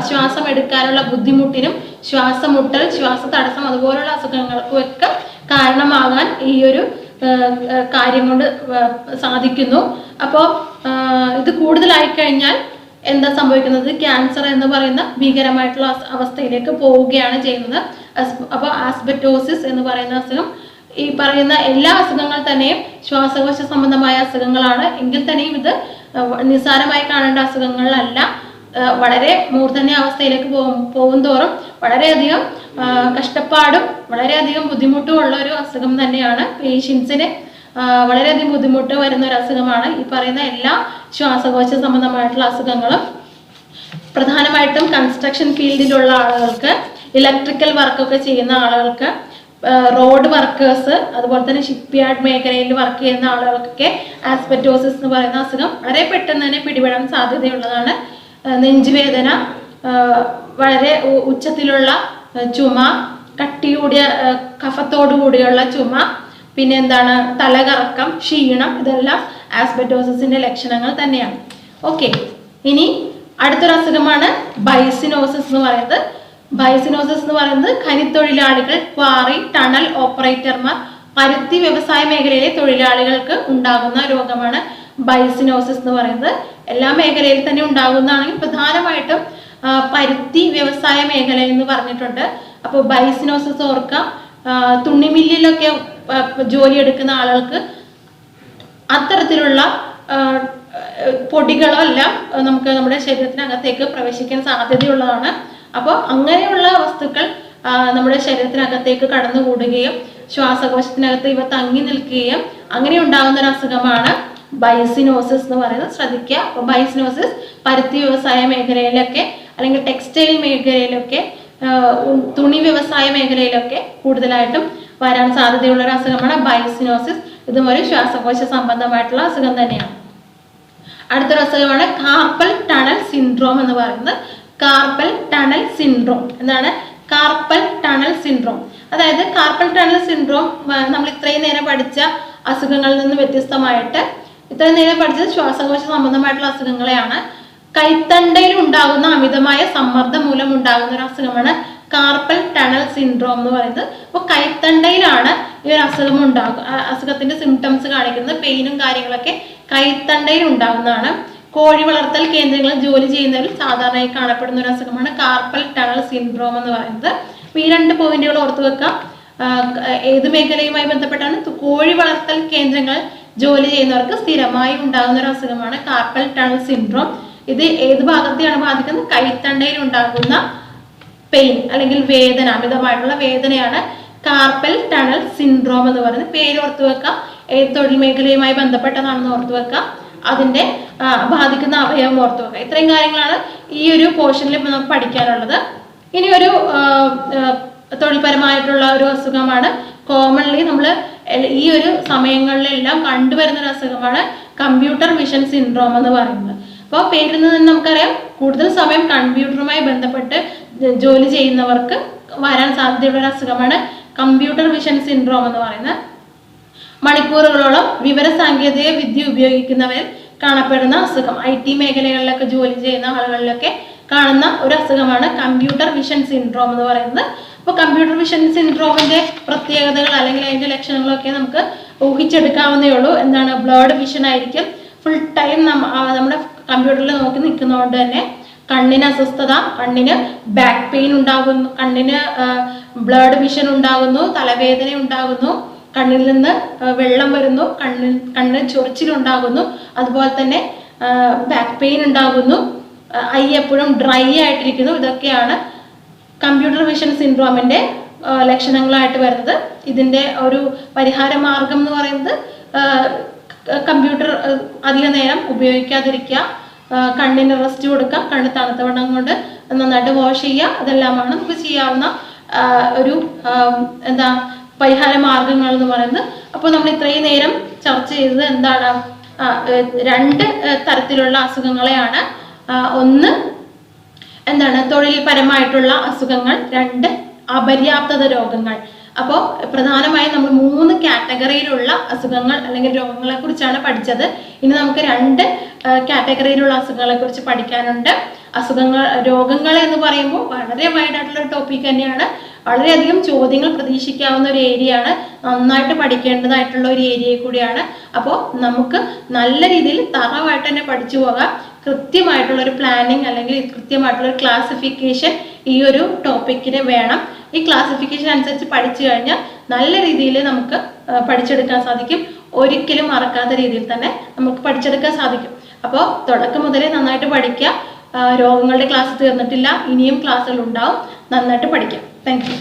ശ്വാസം എടുക്കാനുള്ള ബുദ്ധിമുട്ടിനും ശ്വാസമുട്ടൽ, ശ്വാസതടസ്സം അതുപോലുള്ള അസുഖങ്ങൾക്കും ഒക്കെ കാരണമാകാൻ ഈ ഒരു കാര്യം കൊണ്ട് സാധിക്കുന്നു. അപ്പോൾ ഇത് കൂടുതലായി കഴിഞ്ഞാൽ എന്താ സംഭവിക്കുന്നത്? ക്യാൻസർ എന്ന് പറയുന്ന ഭീകരമായിട്ടുള്ള അവസ്ഥയിലേക്ക് പോവുകയാണ് ചെയ്യുന്നത്. അപ്പോൾ ആസ്ബറ്റോസിസ് എന്ന് പറയുന്ന അസുഖം, ഈ പറയുന്ന എല്ലാ അസുഖങ്ങൾ തന്നെയും ശ്വാസകോശ സംബന്ധമായ അസുഖങ്ങളാണ്. എങ്കിൽ തന്നെയും ഇത് നിസ്സാരമായി കാണേണ്ട അസുഖങ്ങളല്ല. വളരെ മൂർധന്യ അവസ്ഥയിലേക്ക് പോകും തോറും വളരെയധികം കഷ്ടപ്പാടും വളരെയധികം ബുദ്ധിമുട്ടും ഉള്ള ഒരു അസുഖം തന്നെയാണ്. പേഷ്യൻസിന് വളരെയധികം ബുദ്ധിമുട്ട് വരുന്ന ഒരു അസുഖമാണ് ഈ പറയുന്ന എല്ലാ ശ്വാസകോശ സംബന്ധമായിട്ടുള്ള അസുഖങ്ങളും. പ്രധാനമായിട്ടും കൺസ്ട്രക്ഷൻ ഫീൽഡിലുള്ള ആളുകൾക്ക്, ഇലക്ട്രിക്കൽ വർക്കൊക്കെ ചെയ്യുന്ന ആളുകൾക്ക്, റോഡ് വർക്കേഴ്സ്, അതുപോലെ തന്നെ ഷിപ്പ് യാർഡ് മേഖലയിൽ വർക്ക് ചെയ്യുന്ന ആളുകൾക്കൊക്കെ ആസ്ബറ്റോസിസ് എന്ന് പറയുന്ന അസുഖം വളരെ പെട്ടെന്ന് തന്നെ പിടിപെടാൻ സാധ്യതയുള്ളതാണ്. നെഞ്ചുവേദന, വളരെ ഉച്ചത്തിലുള്ള ചുമ, കട്ടികൂടിയ കഫത്തോടു കൂടിയുള്ള ചുമ, പിന്നെ എന്താണ് തലകറക്കം, ക്ഷീണം, ഇതെല്ലാം ആസ്ബറ്റോസിന്റെ ലക്ഷണങ്ങൾ തന്നെയാണ്. ഓക്കെ, ഇനി അടുത്തൊരു അസുഖമാണ് ബൈസിനോസിസ് എന്ന് പറയുന്നത്. ബൈസിനോസിസ് എന്ന് പറയുന്നത് ഖനിത്തൊഴിലാളികൾ, ക്വാറി, ടണൽ ഓപ്പറേറ്റർമാർ, പരുത്തി വ്യവസായ മേഖലയിലെ തൊഴിലാളികൾക്ക് ഉണ്ടാകുന്ന രോഗമാണ് ബൈസിനോസിസ് എന്ന് പറയുന്നത്. എല്ലാ മേഖലയിൽ തന്നെ ഉണ്ടാകുന്നതാണെങ്കിൽ പ്രധാനമായിട്ടും പരുത്തി വ്യവസായ മേഖല എന്ന് പറഞ്ഞിട്ടുണ്ട്. അപ്പോൾ ബൈസിനോസിസ് ഓർക്കാം. തുണിമില്ലിലൊക്കെ ജോലി എടുക്കുന്ന ആളുകൾക്ക് അത്തരത്തിലുള്ള പൊടികളോ എല്ലാം നമുക്ക് നമ്മുടെ ശരീരത്തിനകത്തേക്ക് പ്രവേശിക്കാൻ സാധ്യതയുള്ളതാണ്. അപ്പോൾ അങ്ങനെയുള്ള വസ്തുക്കൾ നമ്മുടെ ശരീരത്തിനകത്തേക്ക് കടന്നുകൂടുകയും ശ്വാസകോശത്തിനകത്ത് ഇവ തങ്ങി നിൽക്കുകയും അങ്ങനെ ഉണ്ടാകുന്ന ഒരു അസുഖമാണ് ബൈസിനോസിസ് എന്ന് പറയുന്നത്. ശ്രദ്ധിക്കുക. അപ്പോൾ ബൈസിനോസിസ് പരുത്തി വ്യവസായ മേഖലയിലൊക്കെ അല്ലെങ്കിൽ ടെക്സ്റ്റൈൽ മേഖലയിലൊക്കെ തുണി വ്യവസായ മേഖലയിലൊക്കെ കൂടുതലായിട്ടും വരാൻ സാധ്യതയുള്ള ഒരു അസുഖമാണ് ബൈസിനോസിസ്. ഇതും ഒരു ശ്വാസകോശ സംബന്ധമായിട്ടുള്ള അസുഖം തന്നെയാണ്. അടുത്തൊരു അസുഖമാണ് കാർപ്പൽ ടണൽ സിൻഡ്രോം എന്ന് പറയുന്നത്. കാർപ്പൽ ടണൽ സിൻഡ്രോം എന്താണ്? കാർപ്പൽ ടണൽ സിൻഡ്രോം, അതായത് കാർപ്പൽ ടണൽ സിൻഡ്രോം നമ്മൾ ഇത്രയും നേരം പഠിച്ച അസുഖങ്ങളിൽ നിന്ന് വ്യത്യസ്തമായിട്ട് ഇത്രയും നേരം പഠിച്ചത് ശ്വാസകോശ സംബന്ധമായിട്ടുള്ള അസുഖങ്ങളെയാണ്. കൈത്തണ്ടയിൽ ഉണ്ടാകുന്ന അമിതമായ സമ്മർദ്ദം മൂലം ഉണ്ടാകുന്ന ഒരു അസുഖമാണ് കാർപ്പൽ ടണൽ സിൻഡ്രോം എന്ന് പറയുന്നത്. അപ്പോൾ കൈത്തണ്ടയിലാണ് ഈ ഒരു അസുഖം അസുഖത്തിന്റെ സിംറ്റംസ് കാണിക്കുന്നത്. പെയിനും കാര്യങ്ങളൊക്കെ കൈത്തണ്ടയിൽ ഉണ്ടാകുന്നതാണ്. കോഴി വളർത്തൽ കേന്ദ്രങ്ങളിൽ ജോലി ചെയ്യുന്നവരിൽ സാധാരണയായി കാണപ്പെടുന്ന ഒരു അസുഖമാണ് കാർപ്പൽ ടണൽ സിൻഡ്രോം എന്ന് പറയുന്നത്. അപ്പോൾ ഈ രണ്ട് പോയിന്റുകൾ ഓർത്തു വെക്കാം. ഏത് മേഖലയുമായി ബന്ധപ്പെട്ടാണ്? കോഴി വളർത്തൽ കേന്ദ്രങ്ങൾ ജോലി ചെയ്യുന്നവർക്ക് സ്ഥിരമായി ഉണ്ടാകുന്ന ഒരു അസുഖമാണ് കാർപ്പൽ ടണൽ സിൻഡ്രോം. ഇത് ഏത് ഭാഗത്തെയാണ് ബാധിക്കുന്നത്? കൈത്തണ്ടയിൽ ഉണ്ടാകുന്ന പെയിൻ അല്ലെങ്കിൽ വേദന, അമിതമായിട്ടുള്ള വേദനയാണ് കാർപ്പൽ ടണൽ സിൻഡ്രോം എന്ന് പറയുന്നത്. പേര് ഓർത്തു വെക്കാം, ഏത് തൊഴിൽ മേഖലയുമായി ബന്ധപ്പെട്ടതാണെന്ന് ഓർത്തു വെക്കാം, അതിന്റെ ബാധിക്കുന്ന അവയവം ഓർത്തു വെക്കാം. ഇത്രയും കാര്യങ്ങളാണ് ഈ ഒരു പോർഷനിൽ നമുക്ക് പഠിക്കാനുള്ളത്. ഇനി ഒരു തൊഴിൽപരമായിട്ടുള്ള ഒരു അസുഖമാണ്, കോമൺലി നമ്മൾ ഈ ഒരു സമയങ്ങളിലെല്ലാം കണ്ടുവരുന്ന ഒരു അസുഖമാണ് കമ്പ്യൂട്ടർ വിഷൻ സിൻഡ്രോം എന്ന് പറയുന്നത്. അപ്പോൾ പേരിൽ നിന്ന് നമുക്കറിയാം, കൂടുതൽ സമയം കമ്പ്യൂട്ടറുമായി ബന്ധപ്പെട്ട് ജോലി ചെയ്യുന്നവർക്ക് വരാൻ സാധ്യതയുള്ള ഒരു അസുഖമാണ് കമ്പ്യൂട്ടർ വിഷൻ സിൻഡ്രോം എന്ന് പറയുന്നത്. മണിക്കൂറുകളോളം വിവര സാങ്കേതിക വിദ്യ ഉപയോഗിക്കുന്നവരിൽ കാണപ്പെടുന്ന അസുഖം, IT മേഖലകളിലൊക്കെ ജോലി ചെയ്യുന്ന ആളുകളിലൊക്കെ കാണുന്ന ഒരു അസുഖമാണ് കമ്പ്യൂട്ടർ വിഷൻ സിൻഡ്രോം എന്ന് പറയുന്നത്. അപ്പോൾ കമ്പ്യൂട്ടർ വിഷൻ സിൻഡ്രോമിന്റെ പ്രത്യേകതകൾ അല്ലെങ്കിൽ അതിന്റെ ലക്ഷണങ്ങളൊക്കെ നമുക്ക് ഊഹിച്ചെടുക്കാവുന്നേ ഉള്ളൂ. എന്താണ്, ബ്ലർഡ് വിഷൻ ആയിരിക്കും, ഫുൾ ടൈം നമ്മുടെ കമ്പ്യൂട്ടറിൽ നോക്കി നിൽക്കുന്നതുകൊണ്ട് തന്നെ കണ്ണിന് അസ്വസ്ഥത, കണ്ണിന് ബാക്ക് പെയിൻ ഉണ്ടാകുന്നു, കണ്ണിന് ബ്ലർഡ് വിഷൻ ഉണ്ടാകുന്നു, തലവേദന ഉണ്ടാകുന്നു, കണ്ണിൽ നിന്ന് വെള്ളം വരുന്നു, കണ്ണിന് ചൊറിച്ചിലുണ്ടാകുന്നു, അതുപോലെ തന്നെ ബാക്ക് പെയിൻ ഉണ്ടാകുന്നു, ഐ എപ്പോഴും ഡ്രൈ ആയിട്ടിരിക്കുന്നു. ഇതൊക്കെയാണ് കമ്പ്യൂട്ടർ വിഷൻ സിൻഡ്രോമിന്റെ ലക്ഷണങ്ങളായിട്ട് വരുന്നത്. ഇതിന്റെ ഒരു പരിഹാര മാർഗം എന്ന് പറയുന്നത് കമ്പ്യൂട്ടർ അധിക നേരം ഉപയോഗിക്കാതിരിക്കുക, കണ്ണിന് റെസ്റ്റ് കൊടുക്കുക, കണ്ണ് തണുത്ത വെള്ളം കൊണ്ട് നന്നായിട്ട് വാഷ് ചെയ്യുക, അതെല്ലാമാണ് നമുക്ക് ചെയ്യാവുന്ന ഒരു പരിഹാര മാർഗങ്ങൾ എന്ന് പറയുന്നത്. അപ്പോൾ നമ്മൾ ഇത്രയും നേരം ചർച്ച ചെയ്തത് എന്താണ്, 2 തരത്തിലുള്ള അസുഖങ്ങളെയാണ്. ഒന്ന് തൊഴിൽപരമായിട്ടുള്ള അസുഖങ്ങൾ, 2 അപര്യാപ്തത രോഗങ്ങൾ. അപ്പോൾ പ്രധാനമായും നമ്മൾ 3 കാറ്റഗറിയിലുള്ള അസുഖങ്ങൾ അല്ലെങ്കിൽ രോഗങ്ങളെ കുറിച്ചാണ് പഠിച്ചത്. ഇനി നമുക്ക് 2 കാറ്റഗറിയിലുള്ള അസുഖങ്ങളെ കുറിച്ച് പഠിക്കാനുണ്ട്. രോഗങ്ങൾ എന്ന് പറയുമ്പോൾ വളരെ വൈഡായിട്ടുള്ള ഒരു ടോപ്പിക് തന്നെയാണ്. വളരെയധികം ചോദ്യങ്ങൾ പ്രതീക്ഷിക്കാവുന്ന ഒരു ഏരിയയാണ്, നന്നായിട്ട് പഠിക്കേണ്ടതായിട്ടുള്ള ഒരു ഏരിയ കൂടിയാണ്. അപ്പോൾ നമുക്ക് നല്ല രീതിയിൽ തറവായിട്ട് തന്നെ പഠിച്ചു പോകാം. കൃത്യമായിട്ടുള്ള ഒരു പ്ലാനിങ് അല്ലെങ്കിൽ കൃത്യമായിട്ടുള്ള ഒരു ക്ലാസിഫിക്കേഷൻ ഈ ഒരു ടോപ്പിക്കിന് വേണം. ഈ ക്ലാസിഫിക്കേഷൻ അനുസരിച്ച് പഠിച്ചു കഴിഞ്ഞാൽ നല്ല രീതിയിൽ നമുക്ക് പഠിച്ചെടുക്കാൻ സാധിക്കും. ഒരിക്കലും മറക്കാത്ത രീതിയിൽ തന്നെ നമുക്ക് പഠിച്ചെടുക്കാൻ സാധിക്കും. അപ്പോൾ തുടക്കം മുതലേ നന്നായിട്ട് പഠിക്കുക. രോഗങ്ങളുടെ ക്ലാസ് തീർന്നിട്ടില്ല, ഇനിയും ക്ലാസ്സുകൾ ഉണ്ടാവും. നന്നായിട്ട് പഠിക്കാം. Thank you.